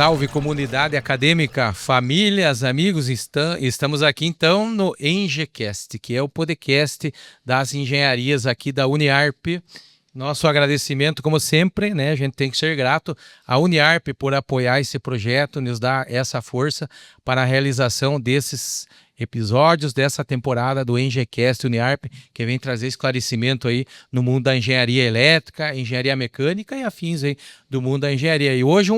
salve comunidade acadêmica, famílias, amigos, estamos aqui então no ENGECast, que é o podcast das engenharias aqui da Uniarp. Nosso agradecimento, como sempre, né? A gente tem que ser grato à Uniarp por apoiar esse projeto, nos dar essa força para a realização desses episódios dessa temporada do ENGECast Uniarp, que vem trazer esclarecimento aí no mundo da engenharia elétrica, engenharia mecânica e afins aí do mundo da engenharia. E hoje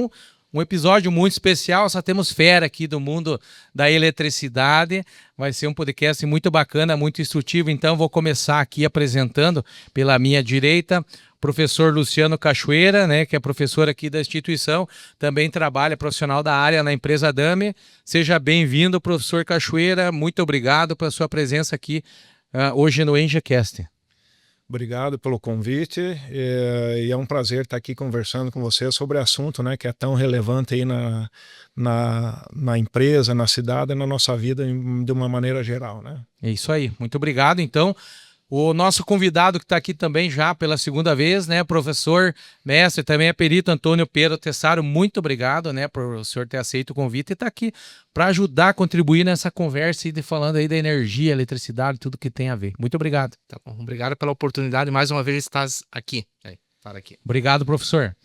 um episódio muito especial, só temos fera aqui do mundo da eletricidade, vai ser um podcast muito bacana, muito instrutivo, então vou começar aqui apresentando pela minha direita, professor Luciano Cachoeira, né, que é professor aqui da instituição, também trabalha profissional da área na empresa Dame. Seja bem-vindo, professor Cachoeira, muito obrigado pela sua presença aqui hoje no ENGECast. Obrigado pelo convite e é um prazer estar aqui conversando com você sobre o assunto, né, que é tão relevante aí na empresa, na cidade e na nossa vida de uma maneira geral, né? É isso aí, muito obrigado. Então, o nosso convidado que está aqui também já pela segunda vez, né, professor, mestre, também é perito Antônio Pedro Tessaro, muito obrigado, né, por o senhor ter aceito o convite e estar aqui para ajudar a contribuir nessa conversa e falando aí da energia, eletricidade, tudo que tem a ver. Muito obrigado. Tá bom, obrigado pela oportunidade, mais uma vez estás aqui. Obrigado, professor.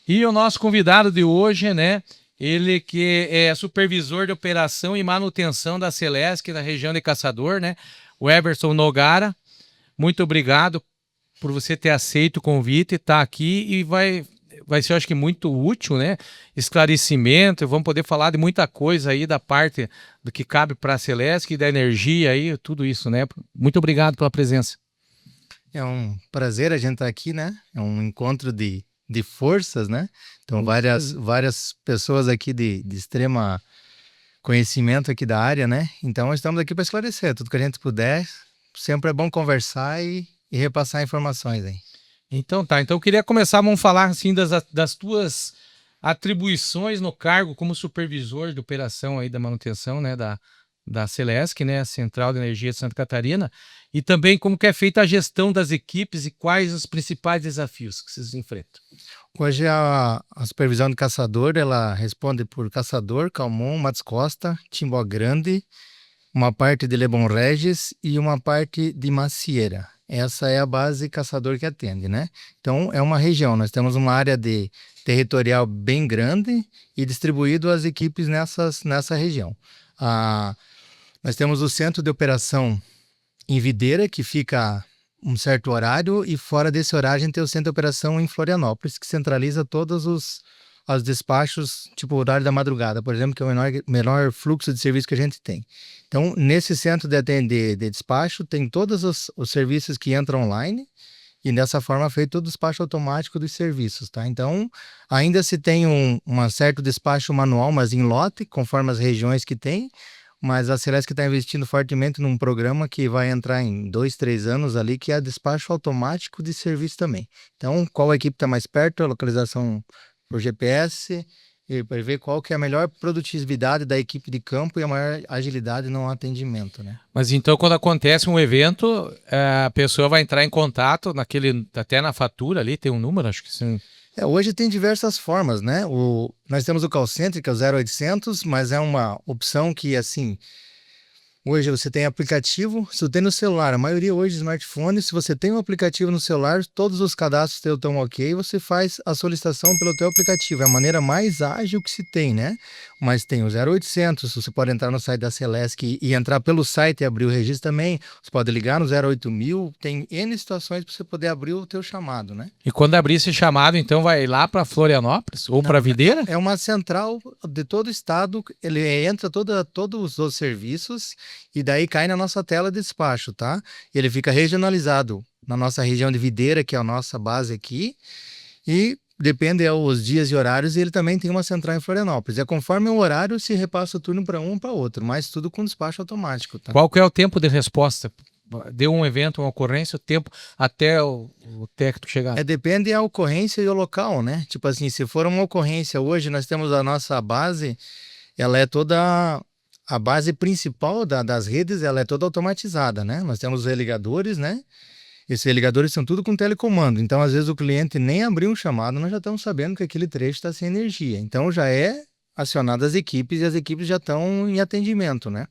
E o nosso convidado de hoje, né, ele que é supervisor de operação e manutenção da Celesc, da região de Caçador, né, o Everson Nogara. Muito obrigado por você ter aceito o convite, estar aqui e vai ser, acho que, muito útil, né? Esclarecimento, vamos poder falar de muita coisa aí da parte do que cabe para a Celesc, da energia aí, tudo isso, né? Muito obrigado pela presença. É um prazer a gente estar aqui, né? É um encontro de forças, né? Então, várias pessoas aqui de extrema conhecimento aqui da área, né? Então, estamos aqui para esclarecer tudo que a gente puder. Sempre é bom conversar e repassar informações aí. Então tá, então eu queria começar, vamos falar assim das tuas atribuições no cargo como supervisor de operação aí da manutenção, né, da Celesc, né, Central de Energia de Santa Catarina, e também como que é feita a gestão das equipes e quais os principais desafios que vocês enfrentam. Hoje a supervisão de Caçador, ela responde por Caçador, Calmon, Matos Costa, Timbó Grande, uma parte de Lebon Regis e uma parte de Macieira. Essa é a base Caçador que atende, né? Então, é uma região. Nós temos uma área de territorial bem grande e distribuído as equipes nessa região. Nós temos o centro de operação em Videira, que fica um certo horário, e fora desse horário a gente tem o centro de operação em Florianópolis, que centraliza todos os despachos, tipo o horário da madrugada, por exemplo, que é o menor fluxo de serviço que a gente tem. Então, nesse centro de despacho, tem todos os serviços que entram online e dessa forma é feito todo o despacho automático dos serviços, tá? Então, ainda se tem um certo despacho manual, mas em lote, conforme as regiões que tem, mas a Celesc está investindo fortemente num programa que vai entrar em 2, 3 anos ali, que é despacho automático de serviço também. Então, qual equipe está mais perto, a localização por GPS, e para ver qual que é a melhor produtividade da equipe de campo e a maior agilidade no atendimento, né? Mas então, quando acontece um evento, a pessoa vai entrar em contato até na fatura ali, tem um número, acho que sim. Hoje tem diversas formas, né? Nós temos o call center, que é o 0800, mas é uma opção que, assim, hoje você tem aplicativo, se você tem no celular, a maioria hoje de smartphone, se você tem um aplicativo no celular, todos os cadastros teus estão ok, você faz a solicitação pelo teu aplicativo, é a maneira mais ágil que se tem, né? Mas tem o 0800, você pode entrar no site da Celesc e entrar pelo site e abrir o registro também, você pode ligar no 08000, tem N situações para você poder abrir o teu chamado, né? E quando abrir esse chamado, então vai lá para Florianópolis ou para Videira? É uma central de todo o estado, ele entra todos os serviços e daí cai na nossa tela de despacho, tá? Ele fica regionalizado na nossa região de Videira, que é a nossa base aqui, e depende os dias e horários, e ele também tem uma central em Florianópolis. Conforme o horário, se repassa o turno para um ou para outro, mas tudo com despacho automático, tá? Qual que é o tempo de resposta? Deu um evento, uma ocorrência, o tempo até o técnico chegar? Depende da ocorrência e o local, né? Tipo assim, se for uma ocorrência hoje, nós temos a nossa base, ela é toda... A base principal das redes, ela é toda automatizada, né? Nós temos os religadores, né? Esses religadores são tudo com telecomando. Então, às vezes, o cliente nem abriu um chamado, nós já estamos sabendo que aquele trecho está sem energia. Então, já é acionadas as equipes e as equipes já estão em atendimento, né?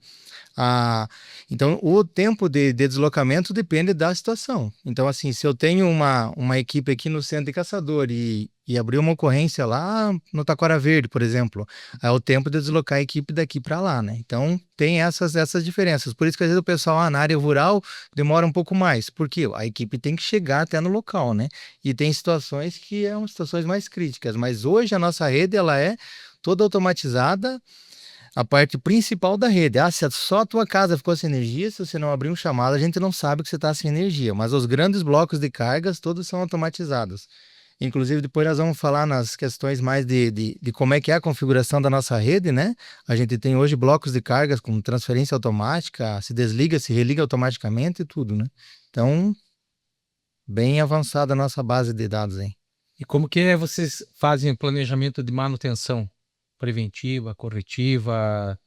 Então, o tempo de deslocamento depende da situação. Então, assim, se eu tenho uma equipe aqui no Centro de Caçador e abrir uma ocorrência lá no Taquara Verde, por exemplo, é o tempo de deslocar a equipe daqui para lá, né? Então, tem essas diferenças. Por isso que às vezes o pessoal na área rural demora um pouco mais, porque a equipe tem que chegar até no local, né? E tem situações que são situações mais críticas, mas hoje a nossa rede, ela é toda automatizada. A parte principal da rede. Se só a tua casa ficou sem energia, se você não abrir um chamado, a gente não sabe que você está sem energia. Mas os grandes blocos de cargas, todos são automatizados. Inclusive, depois nós vamos falar nas questões mais de como é que é a configuração da nossa rede, né? A gente tem hoje blocos de cargas com transferência automática, se desliga, se religa automaticamente e tudo, né? Então, bem avançada a nossa base de dados aí. E como que vocês fazem planejamento de manutenção preventiva, corretiva,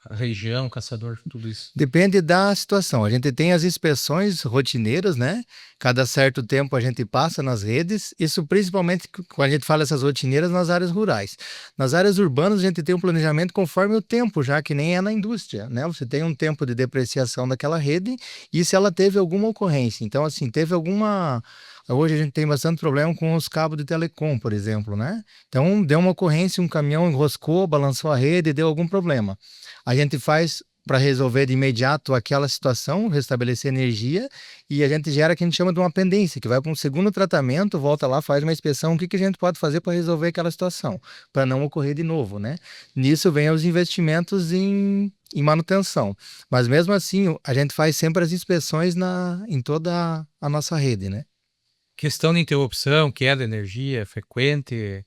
região, caçador, tudo isso? Depende da situação. A gente tem as inspeções rotineiras, né? Cada certo tempo a gente passa nas redes. Isso principalmente quando a gente fala essas rotineiras nas áreas rurais. Nas áreas urbanas a gente tem um planejamento conforme o tempo, já que nem é na indústria, né? Você tem um tempo de depreciação daquela rede e se ela teve alguma ocorrência. Então, assim, teve alguma... Hoje a gente tem bastante problema com os cabos de telecom, por exemplo, né? Então, deu uma ocorrência, um caminhão enroscou, balançou a rede, deu algum problema. A gente faz para resolver de imediato aquela situação, restabelecer energia, e a gente gera o que a gente chama de uma pendência, que vai para um segundo tratamento, volta lá, faz uma inspeção, o que a gente pode fazer para resolver aquela situação, para não ocorrer de novo, né? Nisso vem os investimentos em manutenção. Mas mesmo assim, a gente faz sempre as inspeções em toda a nossa rede, né? Questão de interrupção, queda de energia frequente,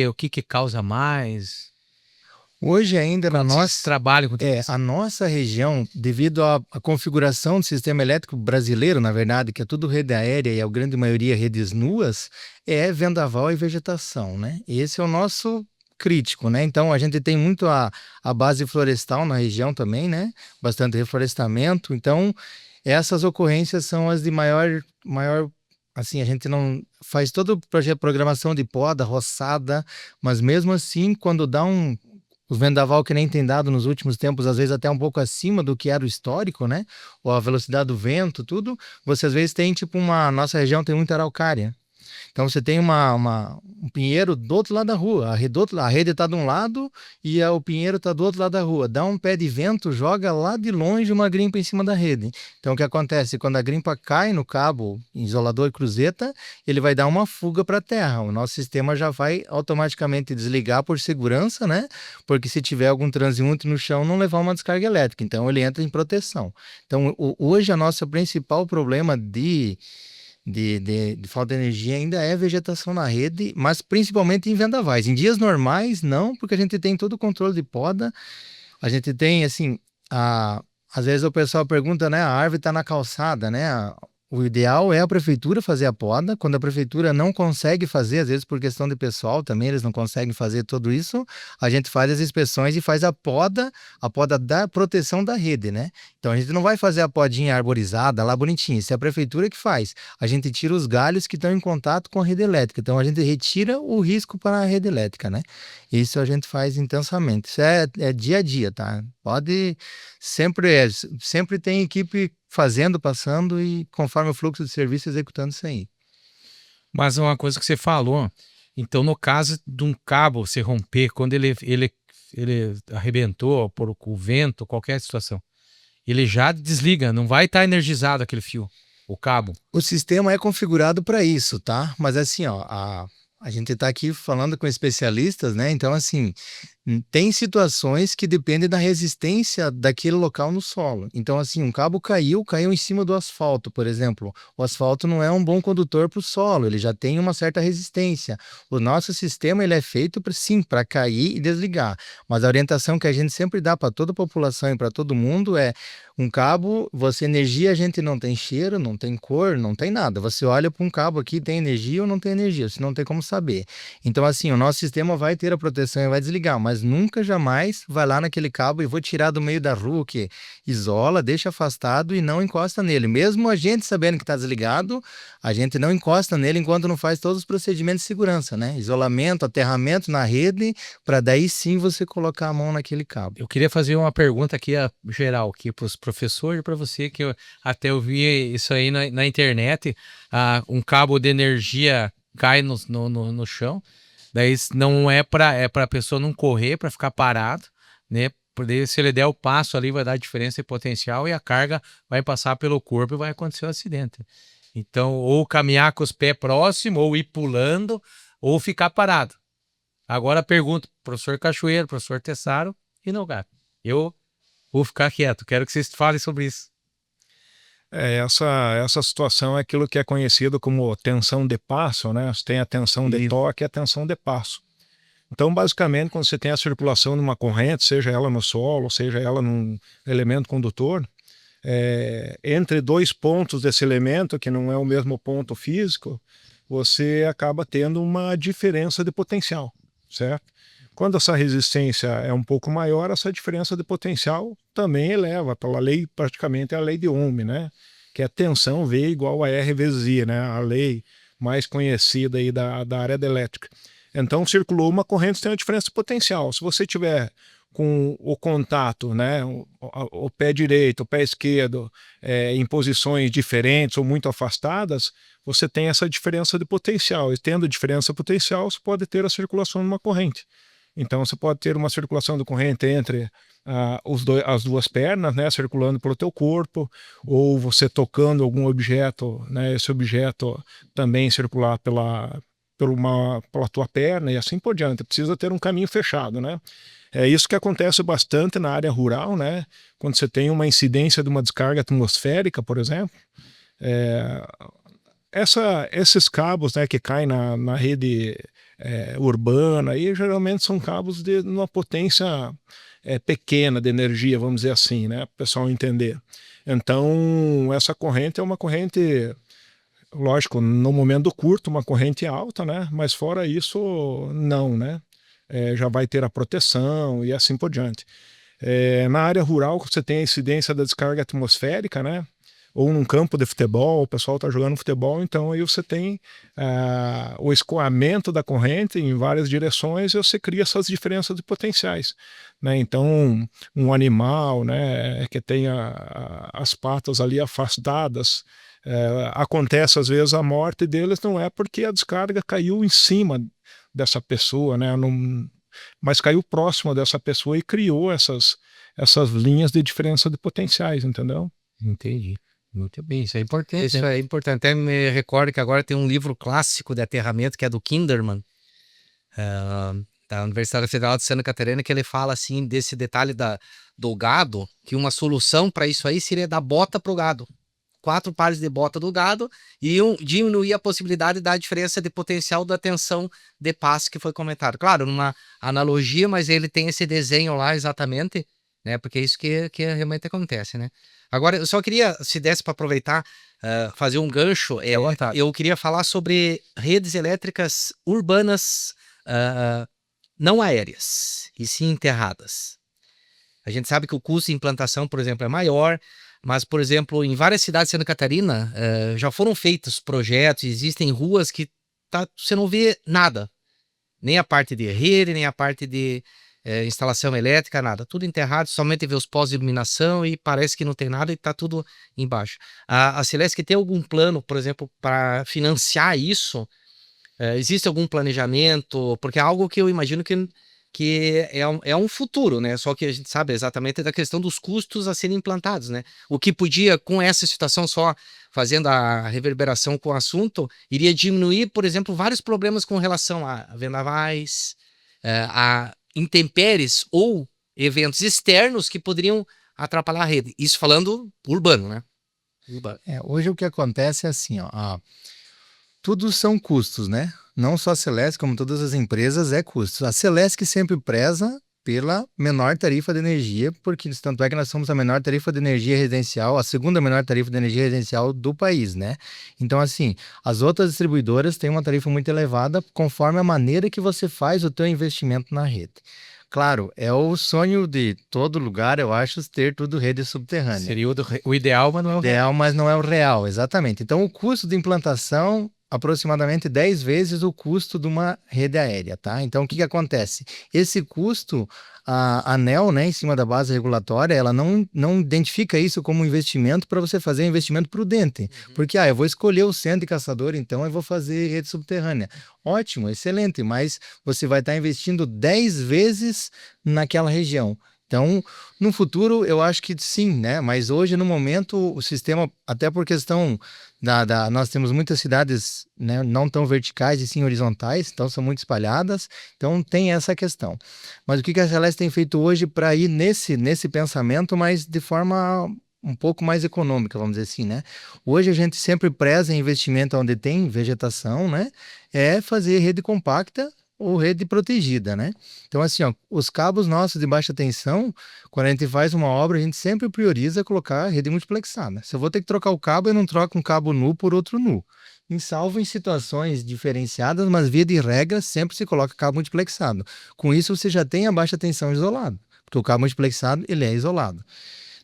o que causa mais? Hoje ainda na nossa trabalho a nossa região, devido à configuração do sistema elétrico brasileiro, na verdade, que é tudo rede aérea e a grande maioria redes nuas, é vendaval e vegetação, né? Esse é o nosso crítico, né? Então a gente tem muito a base florestal na região também, né? Bastante reflorestamento. Então essas ocorrências são as de maior assim, a gente não faz todo o projeto de programação de poda, roçada, mas mesmo assim, quando dá os vendaval que nem tem dado nos últimos tempos, às vezes até um pouco acima do que era o histórico, né? Ou a velocidade do vento, tudo, você às vezes tem tipo nossa região tem muita araucária. Então você tem um pinheiro do outro lado da rua, a rede está de um lado e o pinheiro está do outro lado da rua. Dá um pé de vento, joga lá de longe uma grimpa em cima da rede. Então o que acontece? Quando a grimpa cai no cabo isolador cruzeta, ele vai dar uma fuga para a terra. O nosso sistema já vai automaticamente desligar por segurança, né? Porque se tiver algum transeunte no chão, não levar uma descarga elétrica. Então ele entra em proteção. Então hoje a nossa principal problema de falta de energia ainda é vegetação na rede, mas principalmente em vendavais. Em dias normais, não, porque a gente tem todo o controle de poda. A gente tem, assim, às vezes o pessoal pergunta, né? A árvore está na calçada, né? O ideal é a prefeitura fazer a poda. Quando a prefeitura não consegue fazer, às vezes por questão de pessoal também, eles não conseguem fazer tudo isso, a gente faz as inspeções e faz a poda da proteção da rede, né? Então a gente não vai fazer a podinha arborizada lá bonitinha, isso é a prefeitura que faz. A gente tira os galhos que estão em contato com a rede elétrica, então a gente retira o risco para a rede elétrica, né? Isso a gente faz intensamente. Isso é dia a dia, tá? Sempre tem equipe fazendo, passando e conforme o fluxo de serviço executando isso aí. Mas uma coisa que você falou, então no caso de um cabo se romper, quando ele arrebentou por o vento, qualquer situação, ele já desliga, não vai estar energizado aquele fio, o cabo. O sistema é configurado para isso, tá? Mas assim, ó, a gente está aqui falando com especialistas, né? Então, assim, tem situações que dependem da resistência daquele local no solo. Então, assim, um cabo caiu em cima do asfalto, por exemplo. O asfalto não é um bom condutor para o solo, ele já tem uma certa resistência. O nosso sistema, ele é feito para cair e desligar. Mas a orientação que a gente sempre dá para toda a população e para todo mundo é Um cabo, energia, a gente não tem cheiro, não tem cor, não tem nada. Você olha para um cabo aqui, tem energia ou não tem energia, você não tem como saber. Então, assim, o nosso sistema vai ter a proteção e vai desligar, mas nunca, jamais vai lá naquele cabo e vou tirar do meio da rua, que isola, deixa afastado e não encosta nele. Mesmo a gente sabendo que está desligado, a gente não encosta nele enquanto não faz todos os procedimentos de segurança, né? Isolamento, aterramento na rede, para daí sim você colocar a mão naquele cabo. Eu queria fazer uma pergunta aqui geral aqui para os professores e para você, que eu vi isso aí na internet, um cabo de energia cai no chão, daí não é para a pessoa não correr, para ficar parado, né? Porque se ele der o passo ali vai dar diferença de potencial e a carga vai passar pelo corpo e vai acontecer um acidente. Então, ou caminhar com os pés próximos, ou ir pulando, ou ficar parado. Agora pergunto, professor Cachoeiro, professor Tessaro e Nogaro. Eu vou ficar quieto, quero que vocês falem sobre isso. Essa situação é aquilo que é conhecido como tensão de passo, né? Você tem a tensão de toque e a tensão de passo. Então, basicamente, quando você tem a circulação de uma corrente, seja ela no solo, seja ela num elemento condutor, entre dois pontos desse elemento, que não é o mesmo ponto físico, você acaba tendo uma diferença de potencial, certo? Quando essa resistência é um pouco maior, essa diferença de potencial também eleva, pela lei, praticamente é a lei de Ohm, né? Que é tensão V igual a R vezes I, né? A lei mais conhecida aí da área da elétrica. Então, circulou uma corrente, tem uma diferença de potencial. Se você tiver com o contato, né, o pé direito, o pé esquerdo, em posições diferentes ou muito afastadas, você tem essa diferença de potencial. E tendo diferença de potencial, você pode ter a circulação de uma corrente. Então, você pode ter uma circulação de corrente entre as duas pernas, né, circulando pelo teu corpo, ou você tocando algum objeto, né, esse objeto também circular pela tua perna e assim por diante. Precisa ter um caminho fechado, né? É isso que acontece bastante na área rural, né? Quando você tem uma incidência de uma descarga atmosférica, por exemplo, esses cabos, né, que caem na rede urbana, aí geralmente são cabos de uma potência pequena de energia, vamos dizer assim, né, para o pessoal entender. Então, essa corrente é uma corrente, lógico, no momento curto, uma corrente alta, né, mas fora isso, não, né, já vai ter a proteção e assim por diante. Na área rural, você tem a incidência da descarga atmosférica, né, ou num campo de futebol, o pessoal está jogando futebol, então aí você tem o escoamento da corrente em várias direções e você cria essas diferenças de potenciais, né? Então, um animal, né, que tenha as patas ali afastadas, acontece às vezes a morte deles não é porque a descarga caiu em cima dessa pessoa, né, mas caiu próximo dessa pessoa e criou essas linhas de diferença de potenciais, entendeu? Entendi. Muito bem, isso é importante. Isso é importante. Até me recordo que agora tem um livro clássico de aterramento que é do Kinderman, da Universidade Federal de Santa Catarina, que ele fala assim desse detalhe do gado, que uma solução para isso aí seria dar bota para o gado. 4 pares de bota do gado e diminuir a possibilidade da diferença de potencial da tensão de passo que foi comentado. Claro, numa analogia, mas ele tem esse desenho lá exatamente, né? Porque é isso que realmente acontece, né? Agora, eu só queria, se desse para aproveitar, fazer um gancho, eu queria falar sobre redes elétricas urbanas não aéreas, e sim enterradas. A gente sabe que o custo de implantação, por exemplo, é maior, mas, por exemplo, em várias cidades de Santa Catarina já foram feitos projetos, existem ruas que você não vê nada, nem a parte de rede, nem a parte de instalação elétrica, nada, tudo enterrado, somente vê os pós de iluminação e parece que não tem nada e está tudo embaixo. A Celesc tem algum plano, por exemplo, para financiar isso? Existe algum planejamento? Porque é algo que eu imagino que é um futuro, né? Só que a gente sabe exatamente da questão dos custos a serem implantados, né? O que podia, com essa situação só fazendo a reverberação com o assunto, iria diminuir, por exemplo, vários problemas com relação a vendavais, a intempéries ou eventos externos que poderiam atrapalhar a rede. Isso falando urbano, né? Urbano. Hoje o que acontece é assim, ó, tudo são custos, né? Não só a Celesc, como todas as empresas, é custos. A Celesc sempre preza pela menor tarifa de energia, porque tanto é que nós somos a menor tarifa de energia residencial, a segunda menor tarifa de energia residencial do país, né? Então, assim, as outras distribuidoras têm uma tarifa muito elevada conforme a maneira que você faz o teu investimento na rede. Claro, é o sonho de todo lugar, eu acho, ter tudo rede subterrânea. Seria o ideal, mas não é o real. Ideal, mas não é o real, exatamente. Então, o custo de implantação, aproximadamente 10 vezes o custo de uma rede aérea, tá? Então, o que acontece? Esse custo, a ANEEL, né, em cima da base regulatória, ela não identifica isso como investimento para você fazer um investimento prudente. Porque, eu vou escolher o centro de caçador, então eu vou fazer rede subterrânea. Ótimo, excelente, mas você vai estar investindo 10 vezes naquela região. Então, no futuro, eu acho que sim, né? Mas hoje, no momento, o sistema, até por questão nós temos muitas cidades, né, não tão verticais e sim horizontais, então são muito espalhadas, então tem essa questão. Mas o que a Celeste tem feito hoje para ir nesse pensamento, mas de forma um pouco mais econômica, vamos dizer assim, né? Hoje a gente sempre preza em investimento onde tem vegetação, né? É fazer rede compacta ou rede protegida, né? Então, assim, os cabos nossos de baixa tensão, quando a gente faz uma obra, a gente sempre prioriza colocar rede multiplexada. Se eu vou ter que trocar o cabo, eu não troco um cabo nu por outro nu. Salvo em situações diferenciadas, mas via de regra, sempre se coloca cabo multiplexado. Com isso, você já tem a baixa tensão isolado, porque o cabo multiplexado, ele é isolado.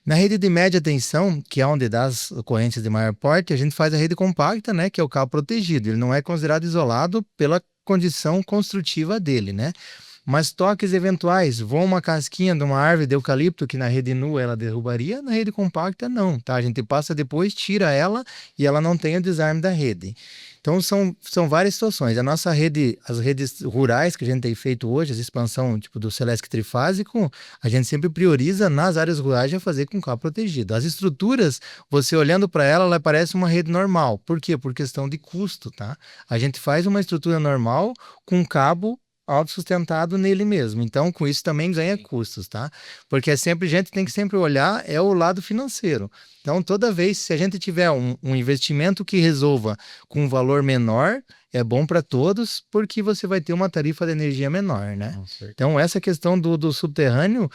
Na rede de média tensão, que é onde dá as correntes de maior porte, a gente faz a rede compacta, né, que é o cabo protegido. Ele não é considerado isolado pela condição construtiva dele, né? Mas toques eventuais, voa uma casquinha de uma árvore de eucalipto que na rede nua ela derrubaria, na rede compacta não, tá? A gente passa depois, tira ela e ela não tem o desarme da rede. Então são várias situações. A nossa rede, as redes rurais que a gente tem feito hoje, a expansão tipo do Celesc trifásico, a gente sempre prioriza nas áreas rurais já fazer com cabo protegido. As estruturas, você olhando para ela parece uma rede normal. Por quê? Por questão de custo, tá? A gente faz uma estrutura normal com cabo autossustentado nele mesmo. Então, com isso também ganha custos, tá? Porque a gente tem que sempre olhar o lado financeiro. Então, toda vez, se a gente tiver um investimento que resolva com um valor menor, é bom para todos, porque você vai ter uma tarifa de energia menor, né? Então, essa questão do subterrâneo,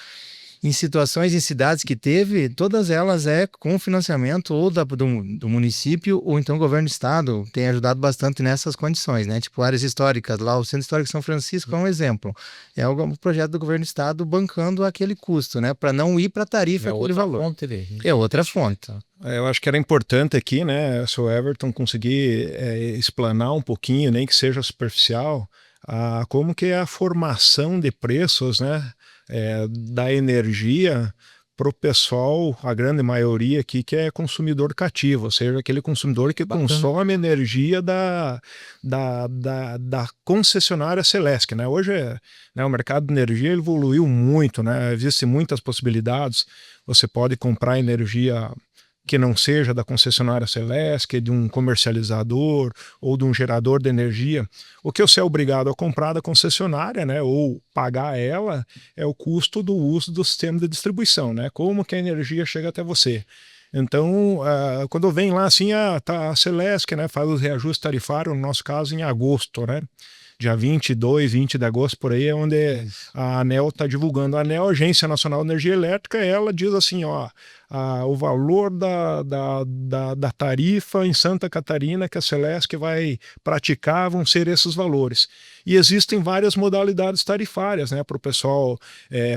em situações, em cidades que teve, todas elas com financiamento ou do município ou então o governo do estado tem ajudado bastante nessas condições, né? Tipo áreas históricas, lá o Centro Histórico de São Francisco é um exemplo. É um projeto do governo do estado bancando aquele custo, né? Para não ir para a tarifa aquele valor. É outra fonte. Eu acho que era importante aqui, né, se o Everton conseguir explanar um pouquinho, nem que seja superficial, como que é a formação de preços, né? Da energia para o pessoal, a grande maioria aqui que é consumidor cativo, ou seja, aquele consumidor que consome energia da concessionária Celesc, né? Hoje né, o mercado de energia evoluiu muito, né? Existem muitas possibilidades, você pode comprar energia que não seja da concessionária Celesc, de um comercializador ou de um gerador de energia. O que você é obrigado a comprar da concessionária, né, ou pagar ela, é o custo do uso do sistema de distribuição, né, como que a energia chega até você. Então, quando vem lá assim, tá a Celesc, né, faz o reajuste tarifário, no nosso caso em agosto, né, dia 22, 20 de agosto, por aí é onde a ANEEL está divulgando. A ANEEL, Agência Nacional de Energia Elétrica, ela diz assim, o valor da tarifa em Santa Catarina que a Celesc vai praticar vão ser esses valores. E existem várias modalidades tarifárias, né, para o pessoal,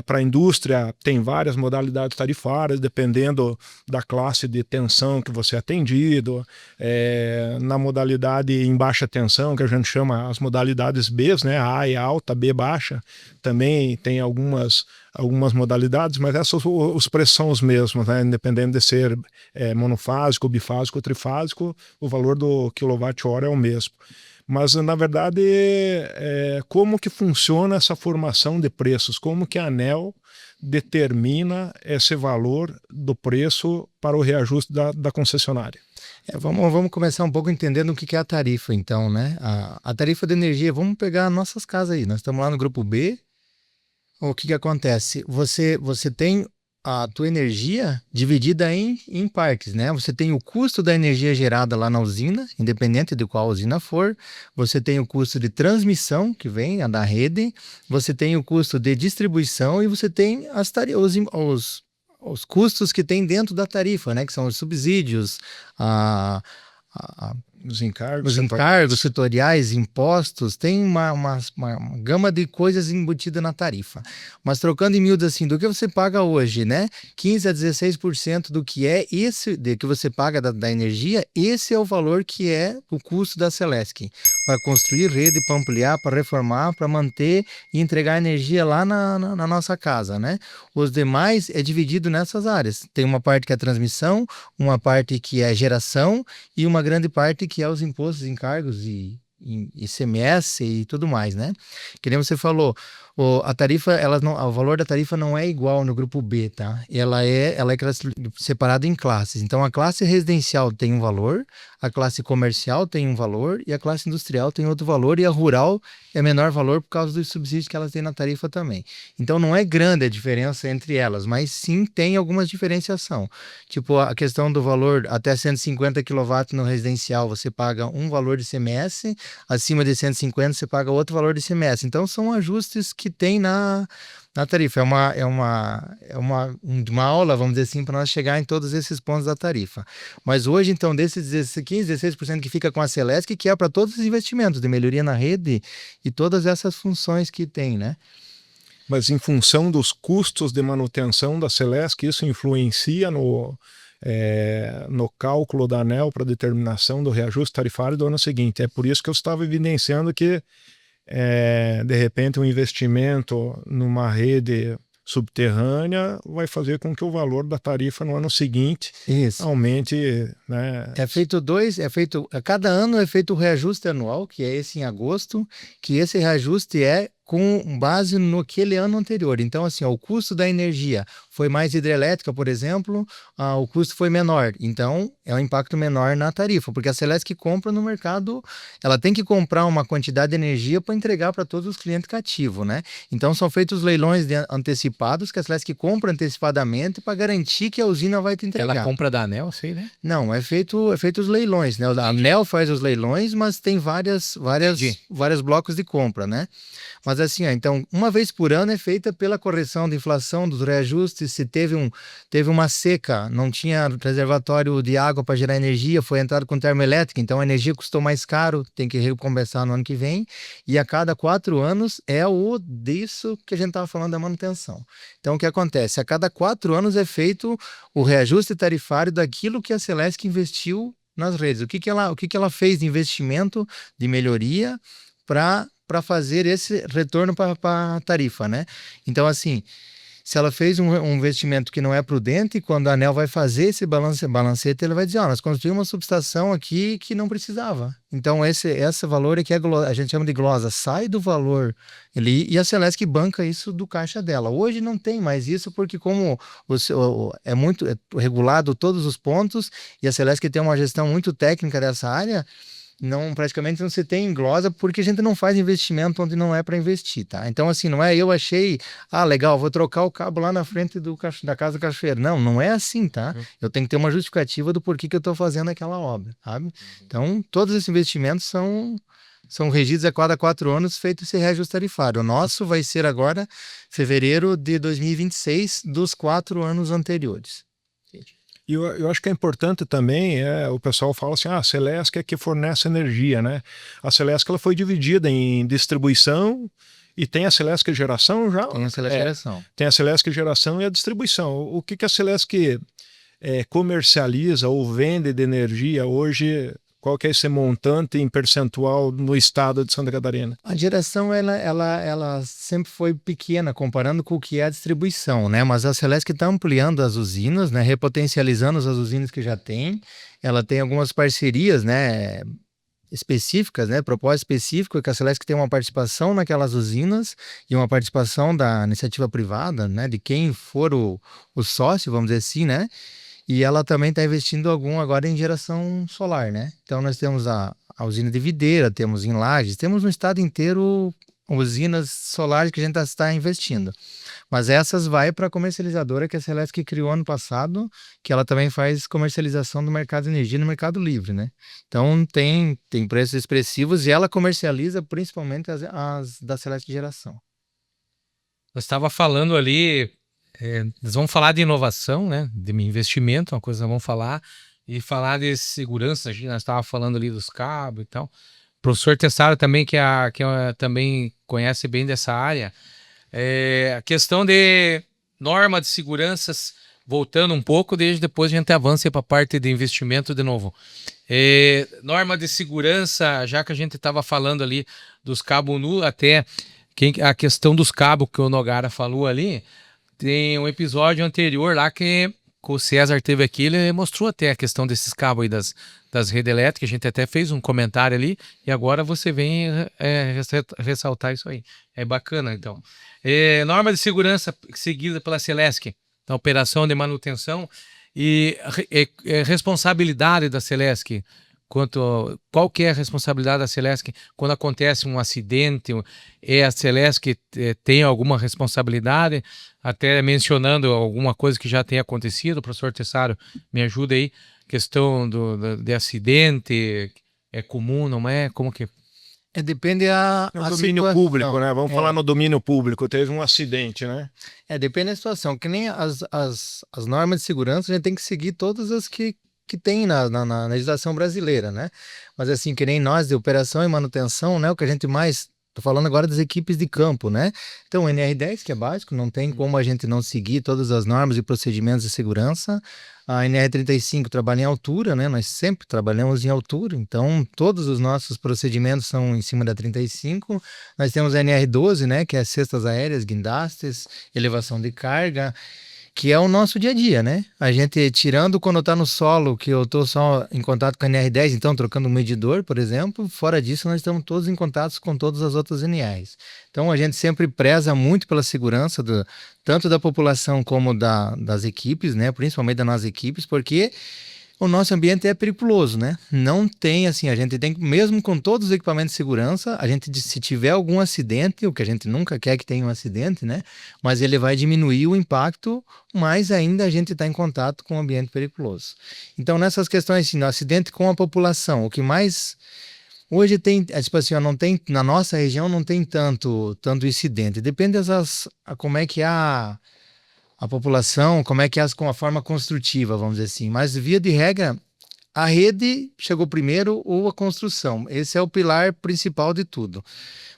para a indústria tem várias modalidades tarifárias, dependendo da classe de tensão que você é atendido, na modalidade em baixa tensão, que a gente chama as modalidades B, né, A é alta, B baixa, também tem algumas modalidades, mas os preços são os mesmos, né? Independente de ser monofásico, bifásico, trifásico, o valor do quilowatt-hora é o mesmo. Mas, na verdade, como que funciona essa formação de preços? Como que a ANEEL determina esse valor do preço para o reajuste da concessionária? Vamos começar um pouco entendendo o que é a tarifa, então, né? A tarifa de energia, vamos pegar nossas casas aí. Nós estamos lá no grupo B. O que acontece? Você tem a tua energia dividida em partes, né? Você tem o custo da energia gerada lá na usina, independente de qual usina for. Você tem o custo de transmissão, que vem a da rede. Você tem o custo de distribuição e você tem os custos que tem dentro da tarifa, né? Que são os subsídios, a, Os encargos. os encargos setoriais, impostos, tem uma gama de coisas embutidas na tarifa. Mas trocando em miúdos assim, do que você paga hoje, né? 15 a 16% do que é esse, de que você paga da energia, esse é o valor que é o custo da Celesc. Para construir rede, para ampliar, para reformar, para manter e entregar energia lá na nossa casa, né? Os demais é dividido nessas áreas. Tem uma parte que é transmissão, uma parte que é geração e uma grande parte que é os impostos, encargos e ICMS e tudo mais, né? Que nem você falou, a tarifa, o valor da tarifa não é igual no grupo B, tá? Ela é separada em classes. Então, a classe residencial tem um valor, a classe comercial tem um valor e a classe industrial tem outro valor e a rural é menor valor por causa dos subsídios que elas têm na tarifa também. Então, não é grande a diferença entre elas, mas sim tem algumas diferenciação. Tipo, a questão do valor até 150 kW no residencial, você paga um valor de ICMS, acima de 150 você paga outro valor de ICMS. Então, são ajustes que tem na tarifa. É uma aula, vamos dizer assim, para nós chegar em todos esses pontos da tarifa. Mas hoje, então, desses 15, 16% que fica com a Celesc, que é para todos os investimentos de melhoria na rede e todas essas funções que tem, né? Mas em função dos custos de manutenção da Celesc, isso influencia no cálculo da ANEEL para determinação do reajuste tarifário do ano seguinte. É por isso que eu estava evidenciando que de repente um investimento numa rede subterrânea vai fazer com que o valor da tarifa no ano seguinte aumente, né? A cada ano é feito o reajuste anual, que é esse em agosto, que esse reajuste é com base no aquele ano anterior. Então, assim, o custo da energia foi mais hidrelétrica, por exemplo, o custo foi menor. Então, é um impacto menor na tarifa, porque a Celesc compra no mercado, ela tem que comprar uma quantidade de energia para entregar para todos os clientes cativos, né? Então, são feitos leilões antecipados, que a Celesc compra antecipadamente para garantir que a usina vai te entregar. Ela compra da ANEEL, sei, né? Não, é feito os leilões, né? A ANEEL faz os leilões, mas tem vários blocos de compra, né? Mas assim, então, uma vez por ano é feita pela correção de inflação, dos reajustes, se teve uma seca, não tinha reservatório de água para gerar energia, foi entrado com termoelétrica, então a energia custou mais caro, tem que recompensar no ano que vem, e a cada 4 anos é disso que a gente estava falando da manutenção. Então, o que acontece? A cada 4 anos é feito o reajuste tarifário daquilo que a Celesc investiu nas redes. O que ela fez de investimento, de melhoria, para fazer esse retorno para a tarifa, né? Então, assim, se ela fez um investimento que não é prudente, quando a ANEEL vai fazer esse balancete, ele vai dizer, nós construímos uma subestação aqui que não precisava. Então, esse valor é que a gente chama de glosa, sai do valor ali e a Celesc banca isso do caixa dela. Hoje não tem mais isso, porque como é muito regulado todos os pontos e a Celesc tem uma gestão muito técnica dessa área, praticamente não se tem glosa, porque a gente não faz investimento onde não é para investir, tá? Então, assim, não é eu achei, legal, vou trocar o cabo lá na frente da casa do cachoeiro. Não é assim, tá? Eu tenho que ter uma justificativa do porquê que eu estou fazendo aquela obra, sabe? Então, todos esses investimentos são regidos a cada 4 anos, feito esse reajuste tarifário. O nosso vai ser agora, fevereiro de 2026, dos 4 anos anteriores. E eu acho que é importante também, o pessoal fala assim, a Celesc é que fornece energia, né? A Celesc ela foi dividida em distribuição e tem a Celesc Geração já? Tem a Celesc Geração. Tem a Celesc Geração e a distribuição. O que a Celesc comercializa ou vende de energia hoje? Qual que é esse montante em percentual no estado de Santa Catarina? A geração, ela sempre foi pequena, comparando com o que é a distribuição, né? Mas a Celesc está ampliando as usinas, né? Repotencializando as usinas que já tem. Ela tem algumas parcerias, né? Específicas, né? Propósito específico, que a Celesc tem uma participação naquelas usinas e uma participação da iniciativa privada, né? De quem for o sócio, vamos dizer assim, né? E ela também está investindo agora em geração solar, né? Então nós temos a usina de Videira, temos em Lages, temos no estado inteiro usinas solares que a gente está investindo. Mas essas vai para a comercializadora que a Celesc criou ano passado, que ela também faz comercialização do mercado de energia no Mercado Livre, né? Então tem preços expressivos e ela comercializa principalmente as da Celesc Geração. Eu estava falando ali, nós vamos falar de inovação, né? De investimento, uma coisa que nós vamos falar, e falar de segurança. A gente estava falando ali dos cabos e tal. O professor Tessaro também, também conhece bem dessa área. A questão de norma de seguranças, voltando um pouco, desde depois a gente avança para a parte de investimento de novo. Norma de segurança, já que a gente estava falando ali dos cabos nu, até a questão dos cabos que o Nogara falou ali, tem um episódio anterior lá que o César teve aqui, ele mostrou até a questão desses cabos aí das redes elétricas, a gente até fez um comentário ali, e agora você vem ressaltar isso aí. É bacana, então. Norma de segurança seguida pela Celesc, da operação de manutenção, e responsabilidade da Celesc, qual que é a responsabilidade da Celesc quando acontece um acidente? A Celesc tem alguma responsabilidade? Até mencionando alguma coisa que já tem acontecido, o professor Tessaro me ajuda aí, questão de acidente, é comum, não é? Como que... Depende No a domínio situação. público, né? Vamos falar no domínio público. Teve um acidente, né? Depende da situação. Que nem as normas de segurança, a gente tem que seguir todas as que tem na legislação brasileira, né? Mas assim, que nem nós de operação e manutenção, né? O que a gente mais... Tô falando agora das equipes de campo, né? Então, o NR10, que é básico, não tem como a gente não seguir todas as normas e procedimentos de segurança. A NR35 trabalha em altura, né? Nós sempre trabalhamos em altura, então todos os nossos procedimentos são em cima da 35. Nós temos a NR12, né? Que é cestas aéreas, guindastes, elevação de carga, que é o nosso dia a dia, né? A gente, tirando quando tá no solo, que eu tô só em contato com a NR10, então trocando um medidor, por exemplo, fora disso nós estamos todos em contato com todas as outras NRs. Então a gente sempre preza muito pela segurança tanto da população como das equipes, né? Principalmente das nossas equipes, porque o nosso ambiente é periculoso, né? Não tem, assim, a gente tem, mesmo com todos os equipamentos de segurança, a gente, se tiver algum acidente, o que a gente nunca quer que tenha um acidente, né? Mas ele vai diminuir o impacto, mas ainda a gente está em contato com o ambiente periculoso. Então, nessas questões, assim, no acidente com a população, o que mais... Hoje tem, tipo assim, não tem, na nossa região não tem tanto incidente. Depende como é que é a população, como é que é com a forma construtiva, vamos dizer assim. Mas, via de regra, a rede chegou primeiro ou a construção. Esse é o pilar principal de tudo.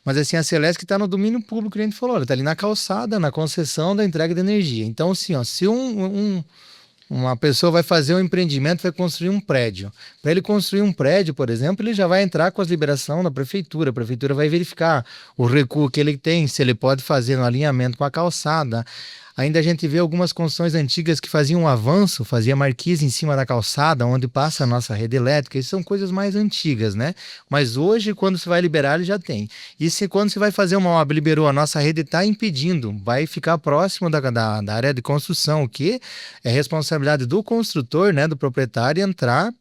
Mas, assim, a Celesc está no domínio público, que a gente falou, ela está ali na calçada, na concessão da entrega de energia. Então, assim, ó, se uma pessoa vai fazer um empreendimento, vai construir um prédio. Para ele construir um prédio, por exemplo, ele já vai entrar com as liberações da prefeitura. A prefeitura vai verificar o recuo que ele tem, se ele pode fazer no alinhamento com a calçada. Ainda a gente vê algumas construções antigas que faziam um avanço, fazia marquise em cima da calçada, onde passa a nossa rede elétrica. Isso são coisas mais antigas, né? Mas hoje, quando você vai liberar, ele já tem. E quando você vai fazer uma obra, liberou, a nossa rede está impedindo, vai ficar próximo da área de construção, o que é responsabilidade do construtor, né, do proprietário, entrar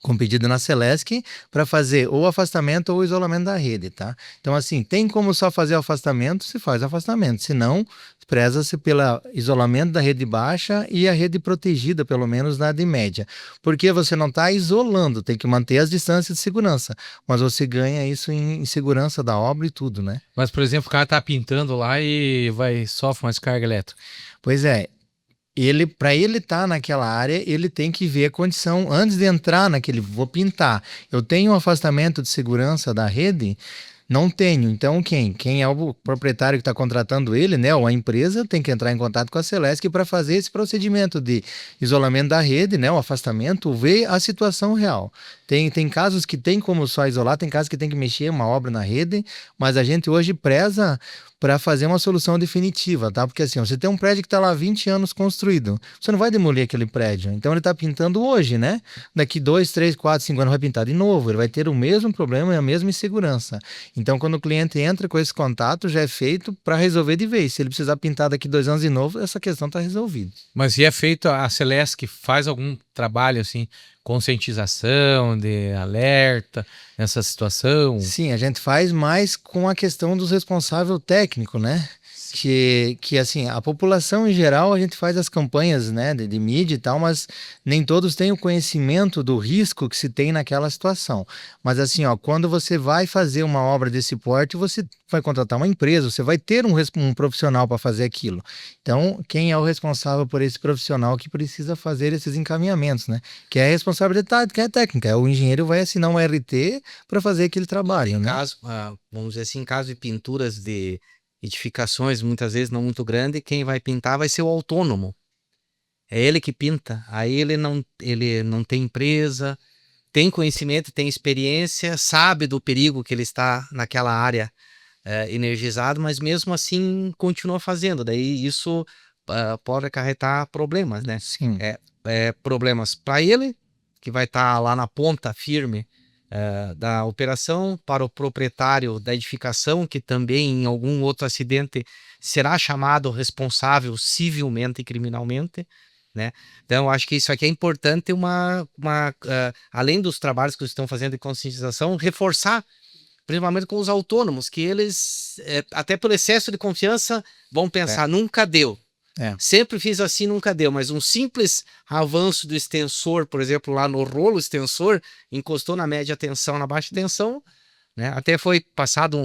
com pedido na Celesc para fazer ou afastamento ou isolamento da rede, tá? Então, assim, tem como só fazer o afastamento, se faz o afastamento. Se não, preza-se pelo isolamento da rede baixa e a rede protegida, pelo menos na de média. Porque você não está isolando, tem que manter as distâncias de segurança. Mas você ganha isso em segurança da obra e tudo, né? Mas, por exemplo, o cara tá pintando lá e sofre uma descarga elétrica. Pois é. Para ele estar naquela área, ele tem que ver a condição antes de entrar vou pintar. Eu tenho um afastamento de segurança da rede? Não tenho. Então, quem é o proprietário que está contratando ele, né, ou a empresa, tem que entrar em contato com a Celesc para fazer esse procedimento de isolamento da rede, né, o afastamento, ver a situação real. Tem casos que tem como só isolar, tem casos que tem que mexer uma obra na rede, mas a gente hoje preza para fazer uma solução definitiva, tá? Porque assim, você tem um prédio que está lá há 20 anos construído, você não vai demolir aquele prédio. Então ele está pintando hoje, né? Daqui 2, 3, 4, 5 anos vai pintar de novo, ele vai ter o mesmo problema e a mesma insegurança. Então quando o cliente entra com esse contato, já é feito para resolver de vez. Se ele precisar pintar daqui 2 anos de novo, essa questão está resolvida. Mas e é feito, a Celesc faz algum trabalho assim, conscientização, de alerta nessa situação? Sim, a gente faz mais com a questão dos responsáveis técnicos, né? Que assim, a população em geral, a gente faz as campanhas, né, de mídia e tal, mas nem todos têm o conhecimento do risco que se tem naquela situação. Mas assim, ó, quando você vai fazer uma obra desse porte, você vai contratar uma empresa, você vai ter um profissional para fazer aquilo. Então, quem é o responsável por esse profissional que precisa fazer esses encaminhamentos, né? Que é a responsabilidade, que é técnica. O engenheiro vai assinar um RT para fazer aquele trabalho, né? Caso, vamos dizer assim, em caso de pinturas de edificações, muitas vezes não muito grande, quem vai pintar vai ser o autônomo. É ele que pinta. Aí ele não tem empresa, tem conhecimento, tem experiência, sabe do perigo que ele está naquela área energizado, mas mesmo assim continua fazendo. Daí isso pode acarretar problemas, né? Sim. Problemas para ele, que vai estar lá na ponta firme da operação, para o proprietário da edificação, que também em algum outro acidente será chamado responsável civilmente e criminalmente, né? Então, acho que isso aqui é importante, além dos trabalhos que estão fazendo de conscientização, reforçar, principalmente com os autônomos, que eles, até pelo excesso de confiança, vão pensar, nunca deu. Sempre fiz assim, nunca deu, mas um simples avanço do extensor, por exemplo, lá no rolo extensor, encostou na média tensão, na baixa tensão, né? Até foi passado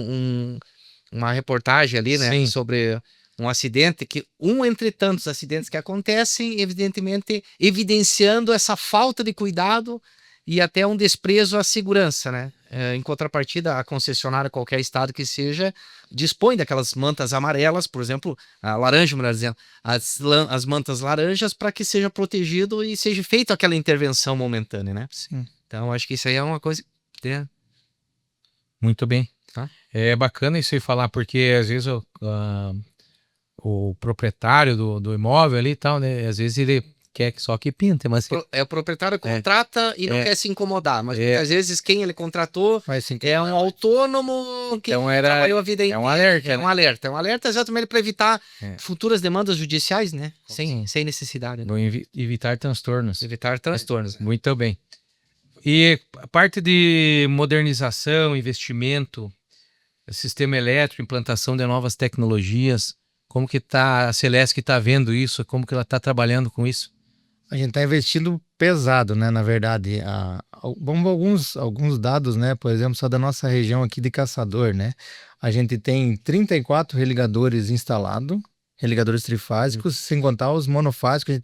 uma reportagem ali, né, sobre um acidente, entre tantos acidentes que acontecem, evidentemente, evidenciando essa falta de cuidado e até um desprezo à segurança, né? Em contrapartida, a concessionária, qualquer estado que seja, dispõe daquelas mantas amarelas, por exemplo, a laranja, melhor dizendo, as mantas laranjas, para que seja protegido e seja feita aquela intervenção momentânea, né? Sim. Então, acho que isso aí é uma coisa... Muito bem. Tá. É bacana isso aí falar, porque às vezes o proprietário do imóvel ali e tal, né? Às vezes ele quer só que pinte, mas... O proprietário contrata e não quer se incomodar, mas às vezes quem ele contratou é um autônomo que trabalhou a vida inteira. É um alerta. É um alerta exatamente para evitar futuras demandas judiciais, né? Sem necessidade. Né? Evitar transtornos. Evitar transtornos. Muito bem. E a parte de modernização, investimento, sistema elétrico, implantação de novas tecnologias, como que a Celesc está vendo isso? Como que ela está trabalhando com isso? A gente está investindo pesado, né? Na verdade, vamos alguns dados, né? Por exemplo, só da nossa região aqui de Caçador, né? A gente tem 34 religadores instalados, religadores trifásicos, sem contar os monofásicos.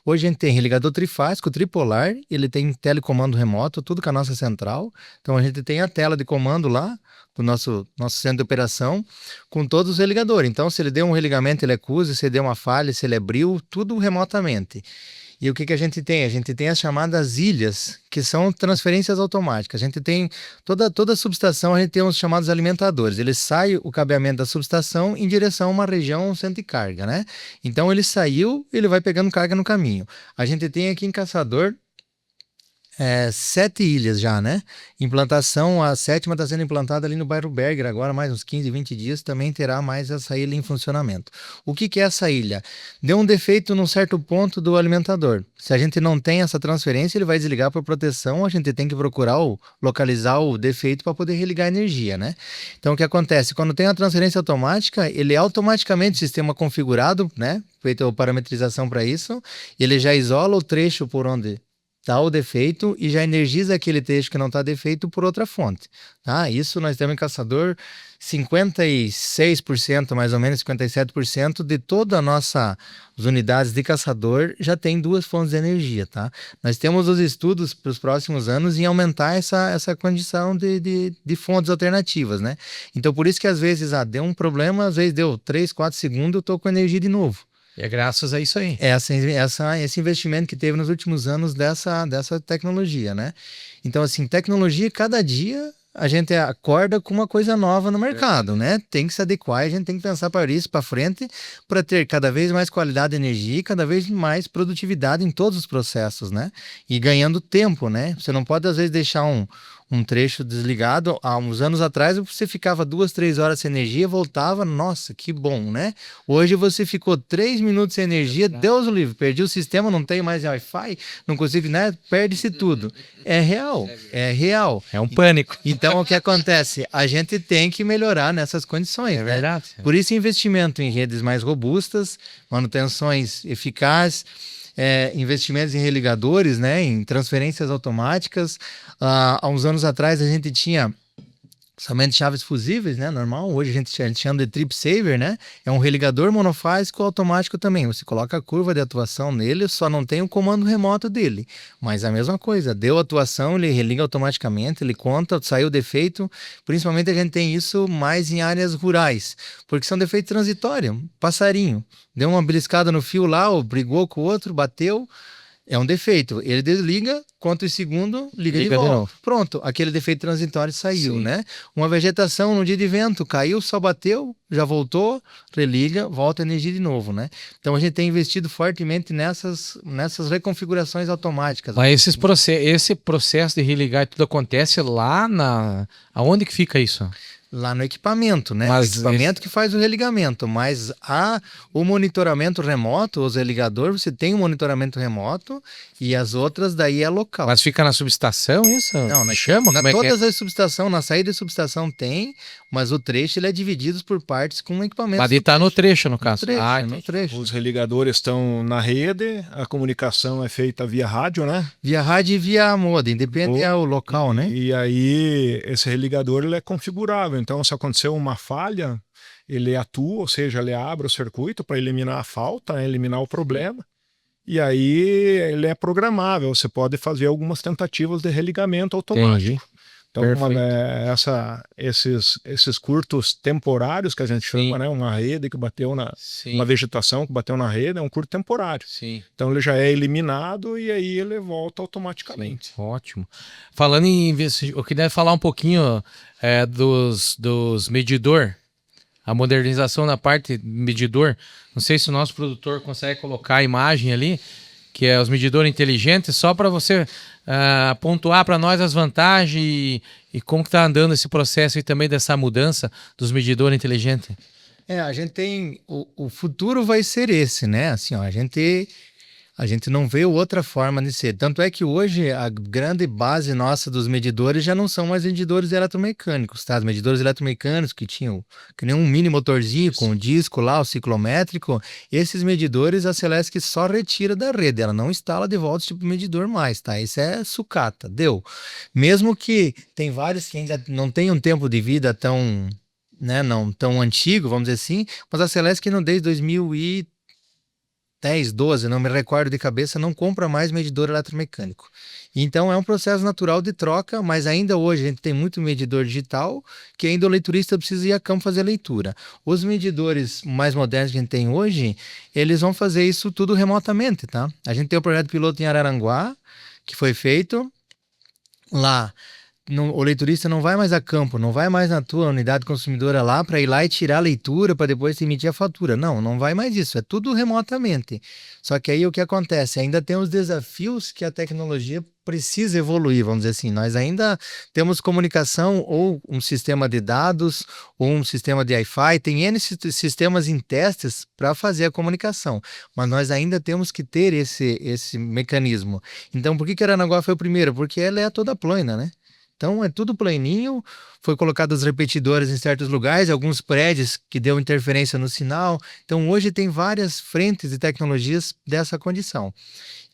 Hoje a gente tem religador trifásico, tripolar, ele tem telecomando remoto, tudo com a nossa central. Então a gente tem a tela de comando lá do nosso centro de operação com todos os religadores. Então se ele deu um religamento, ele é CUSE, se ele deu uma falha, se ele abriu, tudo remotamente. E o que a gente tem? A gente tem as chamadas ilhas, que são transferências automáticas. A gente tem toda a subestação, a gente tem os chamados alimentadores. Ele sai o cabeamento da subestação em direção a uma região, um centro de carga, né? Então ele saiu, ele vai pegando carga no caminho. A gente tem aqui em Caçador 7 ilhas já, né? Implantação, a 7ª está sendo implantada ali no bairro Berger, agora mais uns 15, 20 dias também terá mais essa ilha em funcionamento. O que é essa ilha? Deu um defeito num certo ponto do alimentador. Se a gente não tem essa transferência, ele vai desligar por proteção, a gente tem que procurar localizar o defeito para poder religar a energia, né? Então o que acontece? Quando tem a transferência automática, ele automaticamente, o sistema configurado, né? Feita a parametrização para isso, ele já isola o trecho por onde está o defeito e já energiza aquele trecho que não está defeito por outra fonte. Tá? Isso nós temos em Caçador, 56%, mais ou menos 57% de todas as nossas unidades de Caçador já tem 2 fontes de energia. Tá? Nós temos os estudos para os próximos anos em aumentar essa condição de fontes alternativas. Né? Então por isso que às vezes deu um problema, às vezes deu 3, 4 segundos, eu estou com energia de novo. E é graças a isso aí. Esse investimento que teve nos últimos anos dessa tecnologia, né? Então, assim, tecnologia, cada dia a gente acorda com uma coisa nova no mercado, né? Tem que se adequar, a gente tem que pensar para isso, para frente, para ter cada vez mais qualidade de energia e cada vez mais produtividade em todos os processos, né? E ganhando tempo, né? Você não pode, às vezes, deixar um trecho desligado. Há uns anos atrás, você ficava 2, 3 horas sem energia, voltava, nossa, que bom, né? Hoje você ficou 3 minutos sem energia, Deus o livre, perdi o sistema, não tenho mais Wi-Fi, não consigo, né? Perde-se tudo. É real, é real. É um pânico. Então, o que acontece? A gente tem que melhorar nessas condições, né? Verdade. Por isso, investimento em redes mais robustas, manutenções eficazes, investimentos em religadores, né, em transferências automáticas. Há uns anos atrás a gente tinha somente chaves fusíveis, né, normal. Hoje a gente chama de Trip Saver, né? É um religador monofásico automático também. Você coloca a curva de atuação nele, só não tem o comando remoto dele. Mas a mesma coisa, deu atuação, ele religa automaticamente, ele conta, saiu defeito. Principalmente a gente tem isso mais em áreas rurais, porque são defeitos transitórios. Passarinho, deu uma beliscada no fio lá, ou brigou com o outro, bateu. É um defeito. Ele desliga, conta o segundo, liga de volta. Pronto, aquele defeito transitório saiu, né? Uma vegetação no dia de vento, caiu, só bateu, já voltou, religa, volta a energia de novo, né? Então a gente tem investido fortemente nessas reconfigurações automáticas. Mas esse processo de religar e tudo acontece lá aonde que fica isso? Lá no equipamento, né? Mas o equipamento que faz o religamento, mas o monitoramento remoto, os religadores, você tem um monitoramento remoto e as outras daí é local. Mas fica na subestação isso? Não, chama? Todas as subestações, na saída de subestação tem, mas o trecho ele é dividido por partes com um equipamento. Mas está no trecho, no caso. No trecho. Os religadores estão na rede, a comunicação é feita via rádio, né? Via rádio e via modem, depende do local, né? E aí esse religador ele é configurável. Então, se acontecer uma falha, ele atua, ou seja, ele abre o circuito para eliminar a falta, né, eliminar o problema. E aí ele é programável, você pode fazer algumas tentativas de religamento automático. Entendi. Então, esses curtos temporários que a gente chama, né? Uma rede que bateu uma vegetação que bateu na rede, é um curto temporário. Sim. Então ele já é eliminado e aí ele volta automaticamente. Sim. Ótimo. Falando em investimento, eu queria falar um pouquinho dos medidor, a modernização na parte medidor. Não sei se o nosso produtor consegue colocar a imagem ali, que é os medidores inteligentes, só para você pontuar para nós as vantagens e como que está andando esse processo e também dessa mudança dos medidores inteligentes. A gente tem... O futuro vai ser esse, né? Assim, ó, a gente não vê outra forma de ser. Tanto é que hoje a grande base nossa dos medidores já não são mais medidores eletromecânicos, tá? Os medidores eletromecânicos que tinham que nem um mini motorzinho com um disco lá, o ciclométrico, esses medidores a Celesc só retira da rede, ela não instala de volta esse tipo de medidor mais, tá? Isso é sucata, deu. Mesmo que tem vários que ainda não têm um tempo de vida tão, né, não tão antigo, vamos dizer assim, mas a Celesc não desde 2010, 12, não me recordo de cabeça, não compra mais medidor eletromecânico. Então é um processo natural de troca, mas ainda hoje a gente tem muito medidor digital, que ainda o leiturista precisa ir a campo fazer leitura. Os medidores mais modernos que a gente tem hoje, eles vão fazer isso tudo remotamente, tá? A gente tem o projeto piloto em Araranguá, que foi feito lá. O leiturista não vai mais a campo, não vai mais na tua unidade consumidora lá para ir lá e tirar a leitura para depois emitir a fatura. Não vai mais isso, é tudo remotamente. Só que aí o que acontece? Ainda tem os desafios que a tecnologia precisa evoluir, vamos dizer assim. Nós ainda temos comunicação ou um sistema de dados ou um sistema de Wi-Fi, tem N sistemas em testes para fazer a comunicação, mas nós ainda temos que ter esse mecanismo. Então, por que Araranguá foi o primeiro? Porque ela é toda plana, né? Então é tudo planinho, foi colocado os repetidores em certos lugares, alguns prédios que deu interferência no sinal. Então hoje tem várias frentes de tecnologias dessa condição.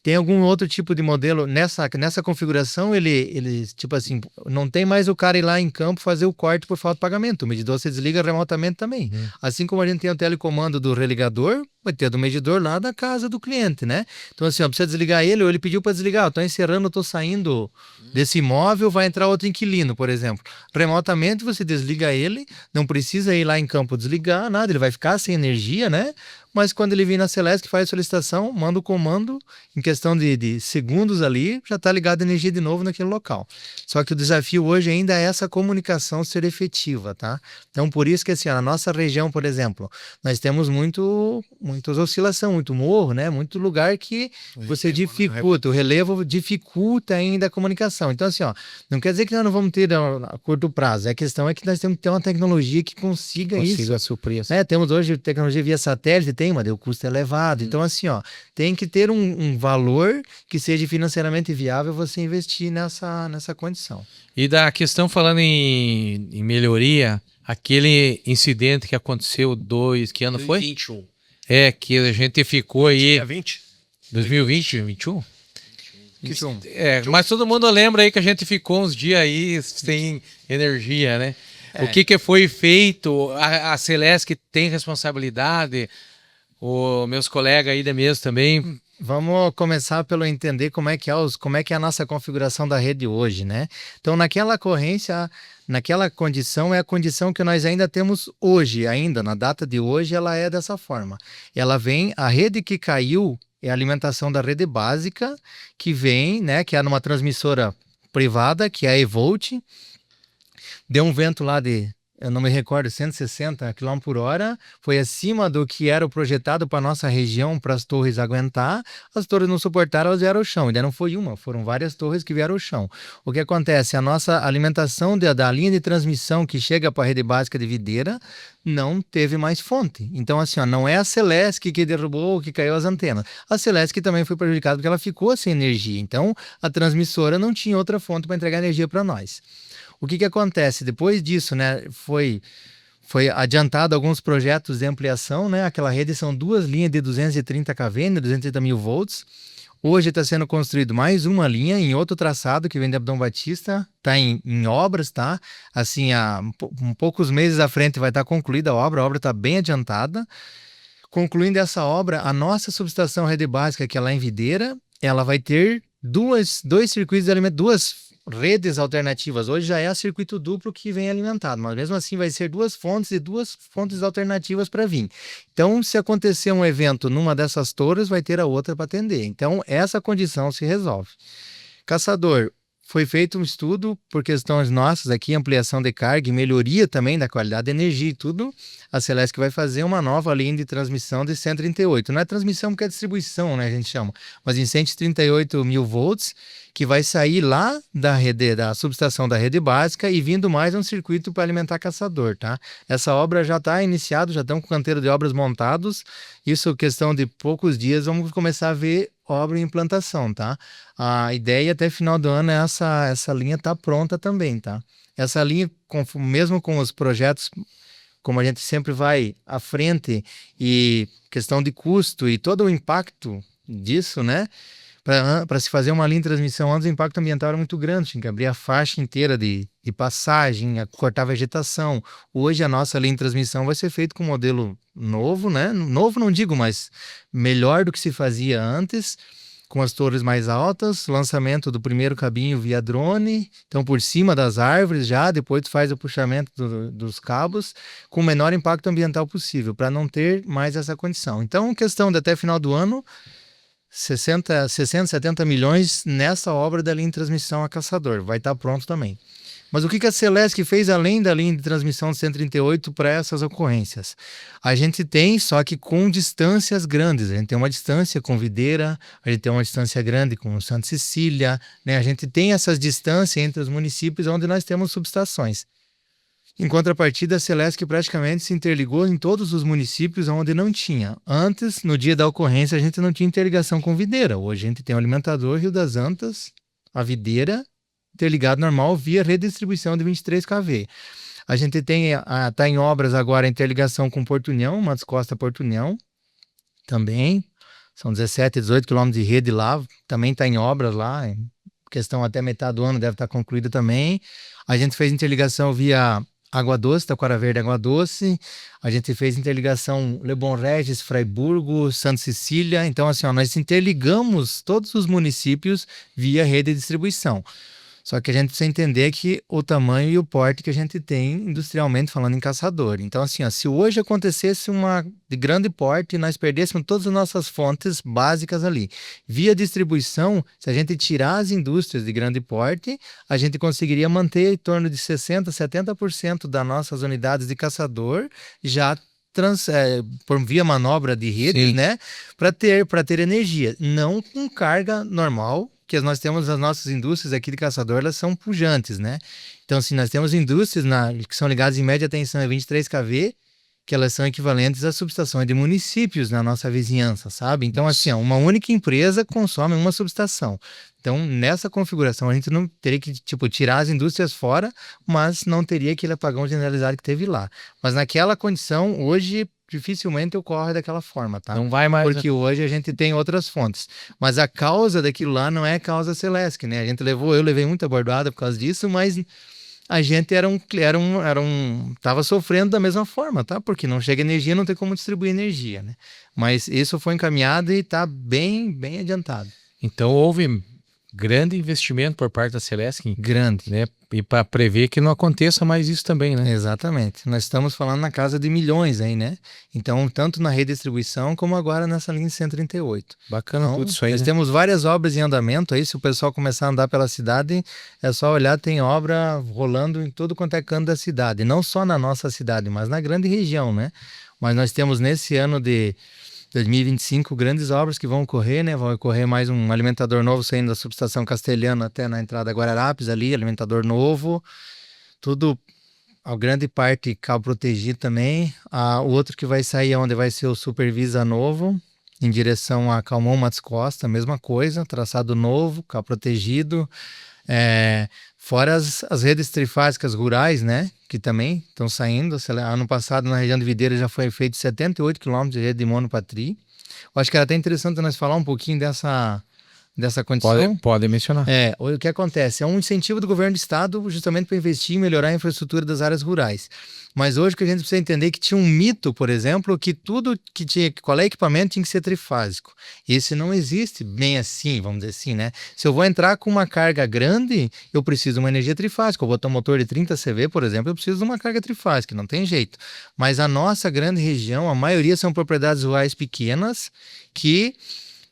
Tem algum outro tipo de modelo nessa configuração, ele tipo assim, não tem mais o cara ir lá em campo fazer o corte por falta de pagamento. O medidor você desliga remotamente também. Assim como a gente tem o telecomando do religador, vai ter do medidor lá da casa do cliente, né? Então assim, precisa desligar ele, ou ele pediu para desligar, eu tô encerrando, eu tô saindo desse imóvel, vai entrar outro inquilino, por exemplo. Remotamente você desliga ele, não precisa ir lá em campo desligar, nada, ele vai ficar sem energia, né? mas quando ele vem na Celesc, faz a solicitação, manda o comando, em questão de segundos ali, já está ligado a energia de novo naquele local. Só que o desafio hoje ainda é essa comunicação ser efetiva, tá? Então, por isso que assim, na nossa região, por exemplo, nós temos muitas oscilação, muito morro, né? Muito lugar que você dificulta, o relevo dificulta ainda a comunicação. Então, assim, ó, não quer dizer que nós não vamos ter a curto prazo, a questão é que nós temos que ter uma tecnologia que consiga isso. suprir essa. Né? Temos hoje tecnologia via satélite, mas o custo é elevado. Então, assim, ó, tem que ter um valor que seja financeiramente viável você investir nessa condição. E da questão falando em melhoria, aquele incidente que aconteceu que ano foi? 2021. Que a gente ficou aí... Dia 20? 2020, 21? 21. Mas todo mundo lembra aí que a gente ficou uns dias aí sem energia, né? O que foi feito? A Celesc tem responsabilidade? Os meus colegas aí da mesa também. Vamos começar pelo entender como é que é a nossa configuração da rede hoje, né? Então, naquela ocorrência, naquela condição, é a condição que nós ainda temos hoje, ainda na data de hoje, ela é dessa forma. A rede que caiu é a alimentação da rede básica, que vem, né, que é numa transmissora privada, que é a Evolt. Deu um vento lá eu não me recordo, 160 km por hora, foi acima do que era o projetado para a nossa região, para as torres aguentar. As torres não suportaram, elas vieram ao chão. Ainda não foi uma, foram várias torres que vieram ao chão. O que acontece? A nossa alimentação da linha de transmissão que chega para a rede básica de Videira não teve mais fonte. Então, assim, ó, não é a Celesc que derrubou, que caiu as antenas. A Celesc também foi prejudicada porque ela ficou sem energia. Então, a transmissora não tinha outra fonte para entregar energia para nós. O que acontece? Depois disso, né, foi adiantado alguns projetos de ampliação, né? Aquela rede são 2 linhas de 230 kV, 230 mil volts. Hoje está sendo construído mais uma linha em outro traçado que vem de Abdom Batista, está em obras, tá? Assim, há poucos meses à frente vai estar concluída a obra está bem adiantada. Concluindo essa obra, a nossa subestação rede básica, que é lá em Videira, ela vai ter dois circuitos de alimento, 2 redes alternativas. Hoje já é circuito duplo que vem alimentado, mas mesmo assim vai ser 2 fontes e 2 fontes alternativas para vir. Então, se acontecer um evento numa dessas torres, vai ter a outra para atender. Então, essa condição se resolve. Caçador, foi feito um estudo por questões nossas aqui, ampliação de carga e melhoria também da qualidade de energia e tudo. A Celesc vai fazer uma nova linha de transmissão de 138. Não é transmissão porque é distribuição, né, a gente chama, mas em 138 mil volts, que vai sair lá da subestação da rede básica e vindo mais um circuito para alimentar Caçador, tá? Essa obra já está iniciada, já estão com o canteiro de obras montados. Isso, questão de poucos dias, vamos começar a ver obra em implantação, tá? A ideia até final do ano é essa linha tá pronta também, tá? Essa linha, mesmo com os projetos, como a gente sempre vai à frente e questão de custo e todo o impacto disso, né? Para se fazer uma linha de transmissão antes, o impacto ambiental era muito grande, tinha que abrir a faixa inteira de passagem, cortar a vegetação. Hoje a nossa linha de transmissão vai ser feita com um modelo novo, né? Novo não digo, mas melhor do que se fazia antes, com as torres mais altas, lançamento do primeiro cabinho via drone, então por cima das árvores já, depois tu faz o puxamento dos cabos, com o menor impacto ambiental possível, para não ter mais essa condição. Então, questão de até final do ano, 60, 70 milhões nessa obra da linha de transmissão a Caçador. Vai estar pronto também. Mas o que a Celesc fez além da linha de transmissão de 138 para essas ocorrências? A gente tem, só que com distâncias grandes. A gente tem uma distância com Videira, a gente tem uma distância grande com Santa Cecília, né? A gente tem essas distâncias entre os municípios onde nós temos subestações. Em contrapartida, a Celesc praticamente se interligou em todos os municípios onde não tinha. Antes, no dia da ocorrência, a gente não tinha interligação com Videira. Hoje a gente tem o alimentador Rio das Antas, a Videira, interligado normal via redistribuição de 23 kV. A gente está em obras agora a interligação com Porto União, Matos Costa Porto União, também. São 17, 18 quilômetros de rede lá, também está em obras lá. Questão até metade do ano deve estar concluída também. A gente fez interligação via Água Doce, Taquara Verde, Água Doce. A gente fez interligação Lebon Regis, Fraiburgo, Santa Cecília. Então, assim, ó, nós interligamos todos os municípios via rede de distribuição. Só que a gente precisa entender que o tamanho e o porte que a gente tem industrialmente falando em caçador. Então, assim, ó, se hoje acontecesse uma de grande porte e nós perdêssemos todas as nossas fontes básicas ali, via distribuição, se a gente tirar as indústrias de grande porte, a gente conseguiria manter em torno de 60%, 70% das nossas unidades de caçador já por via manobra de rede, Sim. né, para ter energia, não com carga normal, que nós temos as nossas indústrias aqui de caçador, elas são pujantes, né? Então, assim, nós temos indústrias que são ligadas em média tensão a 23 kV, que elas são equivalentes a subestações de municípios na nossa vizinhança, sabe? Então, assim, ó, uma única empresa consome uma subestação. Então, nessa configuração, a gente não teria que, tipo, tirar as indústrias fora, mas não teria aquele apagão generalizado que teve lá. Mas naquela condição, hoje, dificilmente ocorre daquela forma, tá? Não vai mais. Porque hoje a gente tem outras fontes. Mas a causa daquilo lá não é causa Celesc, né? Eu levei muita bordoada por causa disso, mas a gente tava sofrendo da mesma forma, tá? Porque não chega energia, não tem como distribuir energia, né? Mas isso foi encaminhado e tá bem, bem adiantado. Então houve grande investimento por parte da Celesc, Grande. né? E para prever que não aconteça mais isso também, né? Exatamente. Nós estamos falando na casa de milhões aí, né? Então, tanto na redistribuição como agora nessa linha 138. Bacana Então, tudo isso aí, nós né? temos várias obras em andamento aí. Se o pessoal começar a andar pela cidade, é só olhar, tem obra rolando em todo quanto é canto da cidade. Não só na nossa cidade, mas na grande região, né? Mas nós temos nesse ano de 2025 grandes obras que vão ocorrer, né? Vai ocorrer mais um alimentador novo saindo da subestação Castelhano até na entrada Guararapes ali, alimentador novo. Tudo, a grande parte cabo protegido também. O outro que vai sair onde vai ser o Supervisa novo, em direção a Calmon Matos Costa, mesma coisa, traçado novo, cabo protegido. Fora as redes trifásicas rurais, né? Que também estão saindo. Ano passado, na região de Videira, já foi feito 78 quilômetros de rede de monopatri. Eu acho que era até interessante nós falar um pouquinho dessa condição. Pode mencionar. O que acontece? É um incentivo do governo do estado justamente para investir e melhorar a infraestrutura das áreas rurais. Mas hoje o que a gente precisa entender é que tinha um mito, por exemplo, que tudo que tinha, qualquer equipamento tinha que ser trifásico. Esse não existe bem assim, vamos dizer assim, né? Se eu vou entrar com uma carga grande, eu preciso de uma energia trifásica. Eu vou botar um motor de 30 CV, por exemplo, eu preciso de uma carga trifásica, não tem jeito. Mas a nossa grande região, a maioria são propriedades rurais pequenas que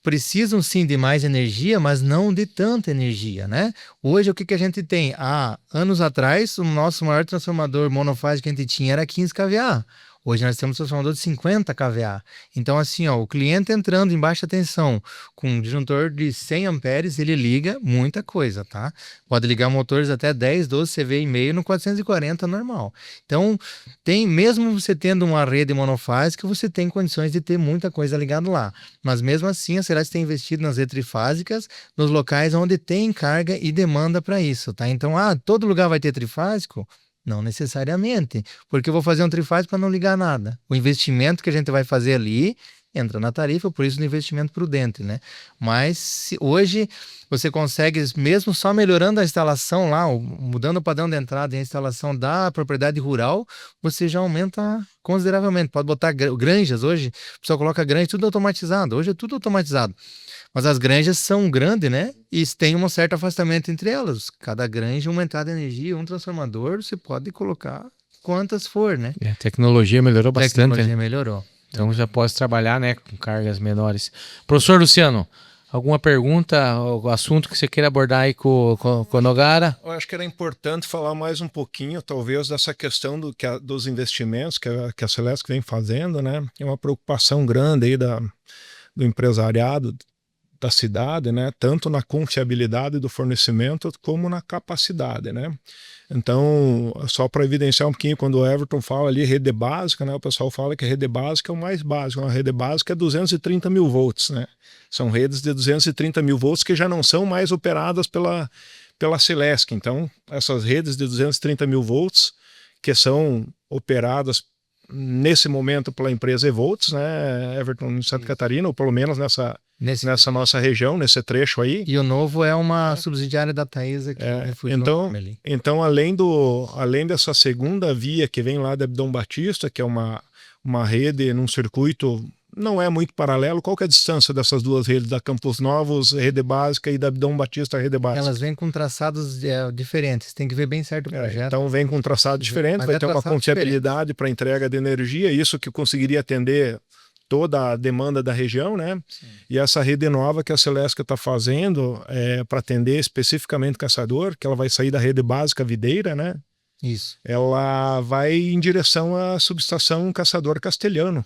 precisam sim de mais energia, mas não de tanta energia, né? Hoje o que a gente tem? Há anos atrás, o nosso maior transformador monofásico que a gente tinha era 15 kVA. Hoje nós temos um transformador de 50 kVA. Então, assim, ó, o cliente entrando em baixa tensão com um disjuntor de 100 amperes, ele liga muita coisa, tá? Pode ligar motores até 10, 12 CV e meio no 440 normal. Então, mesmo você tendo uma rede monofásica, você tem condições de ter muita coisa ligada lá. Mas mesmo assim, a Celesc tem investido nas redes trifásicas, nos locais onde tem carga e demanda para isso, tá? Então, todo lugar vai ter trifásico? Não necessariamente, porque eu vou fazer um trifásico para não ligar nada. O investimento que a gente vai fazer ali entra na tarifa, por isso o investimento prudente, né? Mas hoje você consegue, mesmo só melhorando a instalação lá, mudando o padrão de entrada e a instalação da propriedade rural, você já aumenta consideravelmente. Pode botar granjas hoje, o pessoal coloca granja tudo automatizado, hoje é tudo automatizado. Mas as granjas são grandes, né? E tem um certo afastamento entre elas. Cada granja, uma entrada de energia, um transformador, você pode colocar quantas for, né? A tecnologia melhorou bastante. A tecnologia melhorou. Então já pode trabalhar, né, com cargas menores. Professor Luciano, alguma pergunta, o assunto que você queira abordar aí com o Nogara? Eu acho que era importante falar mais um pouquinho, talvez, dessa questão dos investimentos que a Celesc vem fazendo, né? É uma preocupação grande aí do empresariado da cidade, né? Tanto na confiabilidade do fornecimento como na capacidade, né? Então, só para evidenciar um pouquinho, quando o Everton fala ali rede básica, né? O pessoal fala que a rede básica é o mais básico. A rede básica é 230 mil volts, né? São redes de 230 mil volts que já não são mais operadas pela Celesc. Então, essas redes de 230 mil volts que são operadas nesse momento pela empresa Evolts, né, Everton, em Santa Catarina, ou pelo menos nessa nossa região, nesse trecho aí. E o novo é uma subsidiária da Taesa. Então, além dessa segunda via que vem lá de Dom Batista, que é uma rede num circuito não é muito paralelo. Qual que é a distância dessas duas redes, da Campos Novos, rede básica, e da Dom Batista, rede básica? Elas vêm com traçados diferentes, tem que ver bem certo o projeto. Então vem com um traçado diferente, vai ter uma confiabilidade para entrega de energia, isso que conseguiria atender toda a demanda da região, né? Sim. E essa rede nova que a Celesc está fazendo para atender especificamente caçador, que ela vai sair da rede básica videira, né? Isso. Ela vai em direção à subestação Caçador Castelhano.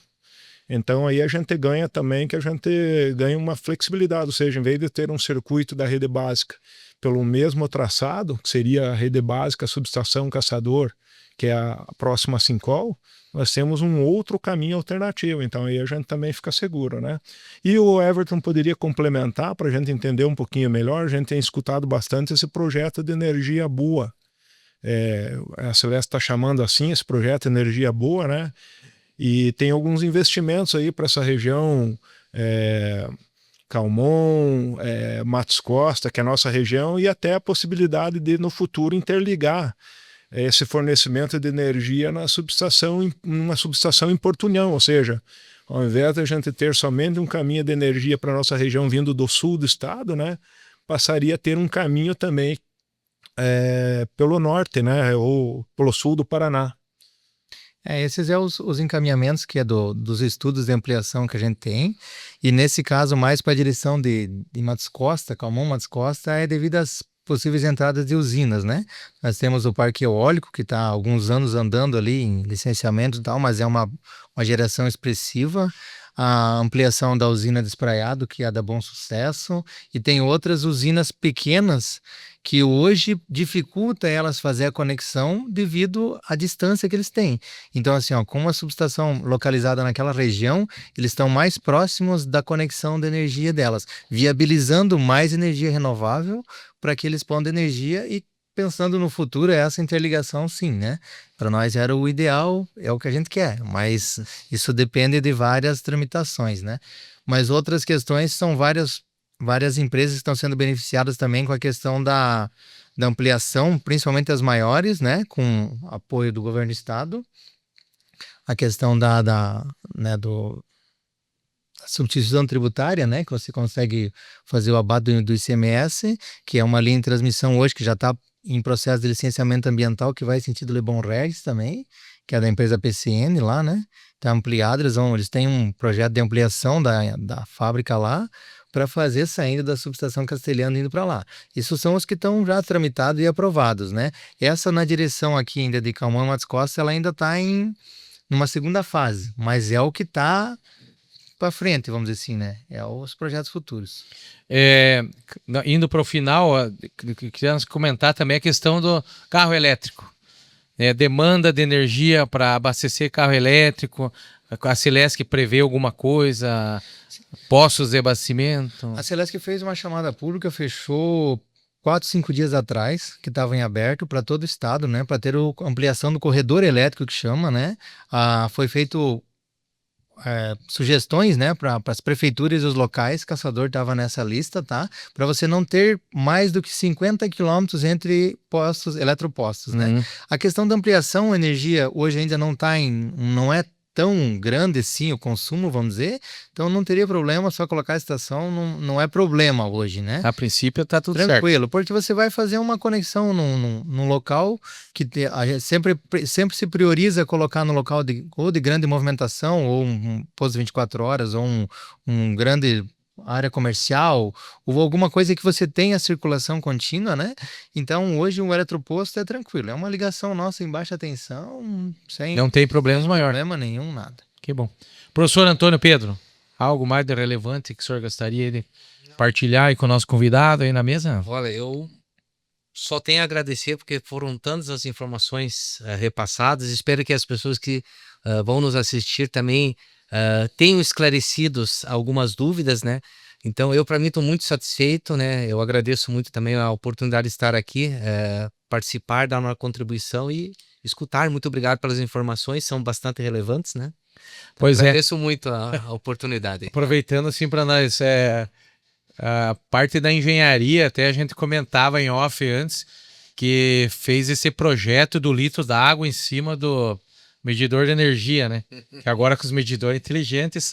Então aí a gente ganha também, que a gente ganha uma flexibilidade, ou seja, em vez de ter um circuito da rede básica pelo mesmo traçado, que seria a rede básica, a subestação Caçador, que é a próxima a Sincol, nós temos um outro caminho alternativo, então aí a gente também fica seguro, né? E o Everton poderia complementar para a gente entender um pouquinho melhor. A gente tem escutado bastante esse projeto de energia boa. A Celeste está chamando assim esse projeto Energia Boa, né? E tem alguns investimentos aí para essa região, Calmon, Matos Costa, que é a nossa região, e até a possibilidade de no futuro interligar esse fornecimento de energia numa subestação em Portunhão, ou seja, ao invés de a gente ter somente um caminho de energia para a nossa região vindo do sul do estado, né, passaria a ter um caminho também pelo norte, né, ou pelo sul do Paraná. Esses são os encaminhamentos que dos estudos de ampliação que a gente tem, e nesse caso mais para a direção de Matos Costa, Calmon Matos Costa, é devido às possíveis entradas de usinas, né? Nós temos o parque eólico, que está há alguns anos andando ali em licenciamento e tal, mas é uma geração expressiva. A ampliação da usina de Espraiado, que é da Bom Sucesso, e tem outras usinas pequenas que hoje dificulta elas fazer a conexão devido à distância que eles têm. Então, assim, como a subestação localizada naquela região, eles estão mais próximos da conexão de energia delas, viabilizando mais energia renovável para que eles possam energia. E pensando no futuro, essa interligação, sim, né? Para nós era o ideal, é o que a gente quer, mas isso depende de várias tramitações, né? Mas outras questões são várias empresas que estão sendo beneficiadas também com a questão da ampliação, principalmente as maiores, né? Com apoio do governo do estado. A questão da substituição tributária, né? Que você consegue fazer o abate do ICMS, que é uma linha de transmissão hoje que já está em processo de licenciamento ambiental, que vai sentido Lebon Regis também, que é da empresa PCN lá, né? Está ampliado, eles têm um projeto de ampliação da fábrica lá para fazer saindo da subestação Castelhano indo para lá. Isso são os que estão já tramitados e aprovados, né? Essa na direção aqui ainda de Calmon Matos Costa, ela ainda está numa segunda fase, mas é o que está para frente, vamos dizer assim, né? É os projetos futuros. Indo para o final, queríamos comentar também a questão do carro elétrico. Demanda de energia para abastecer carro elétrico, a Celesc prevê alguma coisa, postos de abastecimento? A Celesc fez uma chamada pública, fechou 4, 5 dias atrás, que estava em aberto para todo o estado, né? Para ter a ampliação do corredor elétrico, que chama, né? Foi feito sugestões, né, para as prefeituras e os locais. Caçador estava nessa lista, tá? Para você não ter mais do que 50 quilômetros entre eletropostos, né? A questão da ampliação, a energia hoje ainda não é tão grande assim o consumo, vamos dizer, então não teria problema, só colocar a estação, não é problema hoje, né? A princípio tá tudo tranquilo, certo. Porque você vai fazer uma conexão num local que a gente sempre se prioriza colocar no local ou de grande movimentação, ou um posto de 24 horas, ou um grande área comercial, ou alguma coisa que você tenha circulação contínua, né? Então hoje um eletroposto é tranquilo, é uma ligação nossa em baixa tensão, sem não tem problemas maiores. Problema nenhum, nada. Que bom. Professor Antônio Pedro, algo mais de relevante que o senhor gostaria de partilhar aí com o nosso convidado aí na mesa? Olha, eu só tenho a agradecer, porque foram tantas as informações repassadas. Espero que as pessoas que vão nos assistir também tenham esclarecidos algumas dúvidas, né? Então, para mim, estou muito satisfeito, né? Eu agradeço muito também a oportunidade de estar aqui, participar, dar uma contribuição e escutar. Muito obrigado pelas informações, são bastante relevantes, né? Então, pois agradeço muito a oportunidade. Aproveitando assim para nós, a parte da engenharia, até a gente comentava em off antes, que fez esse projeto do litro d'água em cima medidor de energia, né? Que agora com os medidores inteligentes,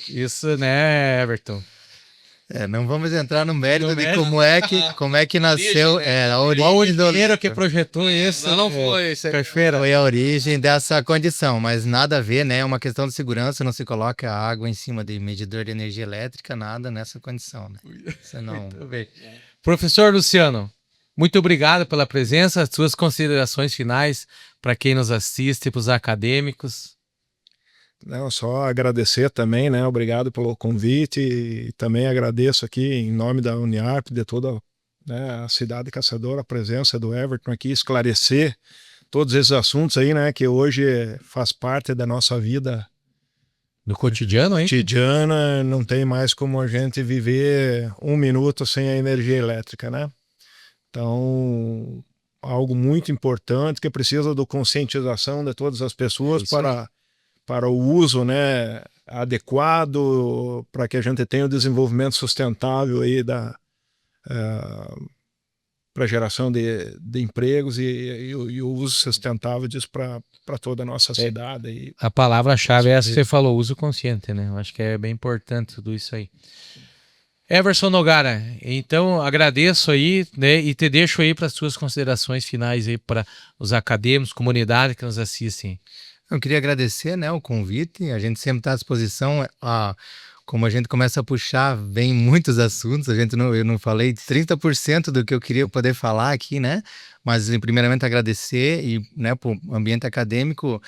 isso, né, Everton? Não vamos entrar no mérito de como é que nasceu a Qual o origem do engenheiro que projetou isso? Não foi. foi a origem dessa condição, mas nada a ver, né? É uma questão de segurança, não se coloca água em cima de medidor de energia elétrica, nada nessa condição, né? Você não... Muito bem. Professor Luciano, muito obrigado pela presença, as suas considerações finais para quem nos assiste, para os acadêmicos. Não, só agradecer também, né? Obrigado pelo convite e também agradeço aqui em nome da Uniarp, de toda, né, a cidade de Caçador, a presença do Everton aqui, esclarecer todos esses assuntos aí, né? Que hoje faz parte da nossa vida do cotidiano, hein? Cotidiana, não tem mais como a gente viver um minuto sem a energia elétrica, né? Então, algo muito importante que precisa da conscientização de todas as pessoas para o uso, né, adequado, para que a gente tenha o desenvolvimento sustentável aí para geração de empregos e o uso sustentável disso para toda a nossa cidade. E a palavra-chave é essa que você falou, uso consciente, né? Eu acho que é bem importante tudo isso aí. Everson Nogara, então agradeço aí, né, e te deixo aí para as suas considerações finais aí para os acadêmicos, comunidade que nos assistem. Eu queria agradecer, né, o convite, a gente sempre está à disposição, como a gente começa a puxar, vem muitos assuntos, eu não falei 30% do que eu queria poder falar aqui, né, mas primeiramente agradecer e, né, para o ambiente acadêmico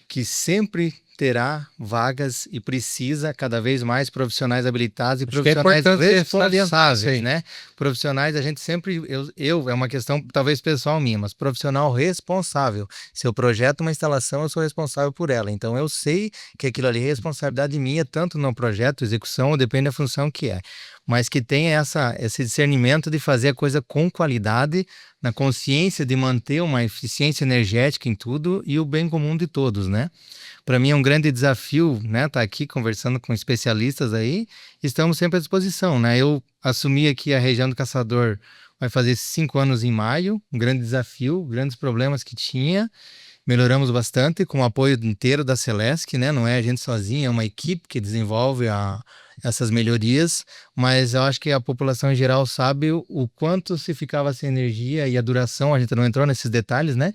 que sempre terá vagas e precisa cada vez mais profissionais habilitados e profissionais responsáveis, né? Profissionais, a gente sempre, é uma questão talvez pessoal minha, mas profissional responsável. Se eu projeto uma instalação, eu sou responsável por ela. Então eu sei que aquilo ali é responsabilidade minha, tanto no projeto, execução, depende da função que é. Mas que tenha esse discernimento de fazer a coisa com qualidade, na consciência de manter uma eficiência energética em tudo e o bem comum de todos, né? Para mim é um grande desafio, né, tá aqui conversando com especialistas aí, estamos sempre à disposição, né? Eu assumi aqui a região do Caçador, vai fazer 5 anos em maio, um grande desafio, grandes problemas que tinha, melhoramos bastante com o apoio inteiro da Celesc, né? Não é a gente sozinha, é uma equipe que desenvolve essas melhorias, mas eu acho que a população em geral sabe o quanto se ficava sem energia e a duração, a gente não entrou nesses detalhes, né?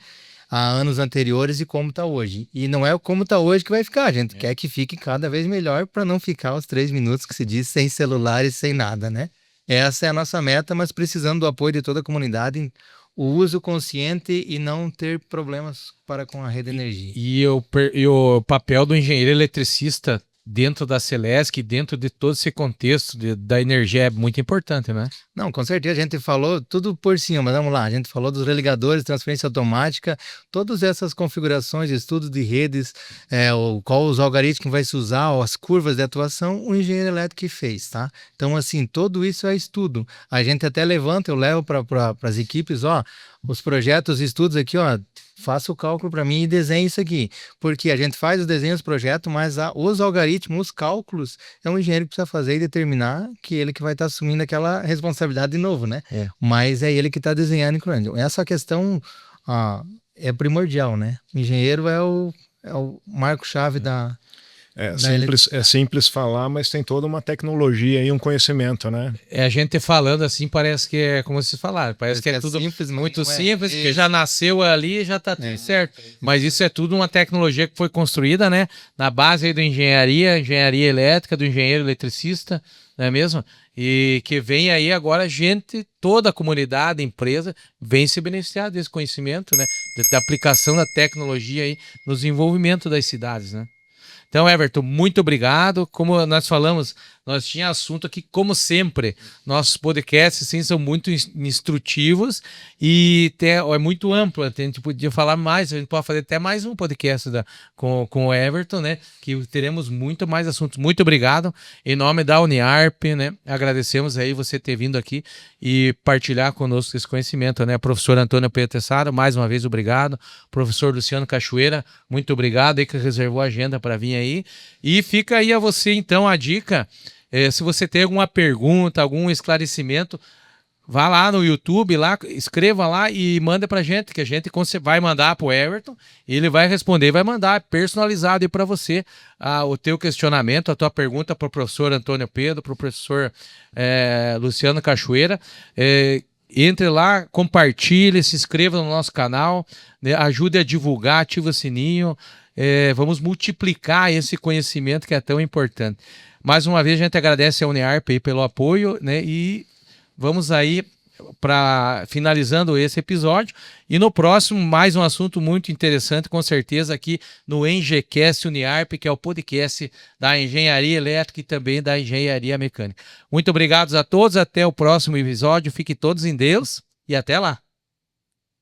Há anos anteriores e como está hoje. E não é como está hoje que vai ficar, a gente quer que fique cada vez melhor para não ficar os 3 minutos que se diz sem celular e sem nada, né? Essa é a nossa meta, mas precisando do apoio de toda a comunidade, o uso consciente e não ter problemas com a rede de energia. E o papel do engenheiro eletricista dentro da Celesc, dentro de todo esse contexto da energia é muito importante, né? Não, com certeza, a gente falou tudo por cima, mas vamos lá, a gente falou dos religadores, transferência automática, todas essas configurações, estudos de redes, qual os algoritmos vai se usar, as curvas de atuação, o engenheiro elétrico que fez, tá? Então, assim, tudo isso é estudo. A gente até levanta, eu levo para as equipes, os projetos, os estudos aqui, faça o cálculo para mim e desenhe isso aqui. Porque a gente faz os desenhos do projeto, mas os algoritmos, os cálculos, é um engenheiro que precisa fazer e determinar que ele que vai estar assumindo aquela responsabilidade de novo, né? Mas é ele que está desenhando e incluindo. Essa questão é primordial, né? O engenheiro é o marco-chave da... É simples falar, mas tem toda uma tecnologia e um conhecimento, né? A gente falando assim, parece que é como vocês falaram, parece que é tudo simples, muito simples, que já nasceu ali e já está tudo certo. Mas isso é tudo uma tecnologia que foi construída, né? Na base aí da engenharia elétrica, do engenheiro eletricista, não é mesmo? E que vem aí agora toda a comunidade, empresa, vem se beneficiar desse conhecimento, né? Da aplicação da tecnologia aí no desenvolvimento das cidades, né? Então, Everton, muito obrigado. Como nós falamos, nós tínhamos assunto aqui, como sempre, nossos podcasts sim, são muito instrutivos e é muito amplo. A gente podia falar mais, a gente pode fazer até mais um podcast com o Everton, né? Que teremos muito mais assuntos. Muito obrigado. Em nome da Uniarp, né? Agradecemos aí você ter vindo aqui e partilhar conosco esse conhecimento, né? Professor Antônio Petessaro, mais uma vez, obrigado. Professor Luciano Cachoeira, muito obrigado aí que reservou a agenda para vir aí. E fica aí a você, então, a dica. Se você tem alguma pergunta, algum esclarecimento, vá lá no YouTube, lá, escreva lá e manda pra gente, que a gente vai mandar pro Everton, ele vai responder, vai mandar personalizado aí para você o teu questionamento, a tua pergunta pro professor Antônio Pedro, pro professor Luciano Cachoeira. Entre lá, compartilhe, se inscreva no nosso canal, né, ajude a divulgar, ative o sininho, vamos multiplicar esse conhecimento que é tão importante. Mais uma vez a gente agradece a Uniarp aí pelo apoio, né, e vamos aí para finalizando esse episódio, e no próximo mais um assunto muito interessante, com certeza, aqui no EngCast Uniarp, que é o podcast da engenharia elétrica e também da engenharia mecânica. Muito obrigado a todos, até o próximo episódio, fiquem todos em Deus e até lá.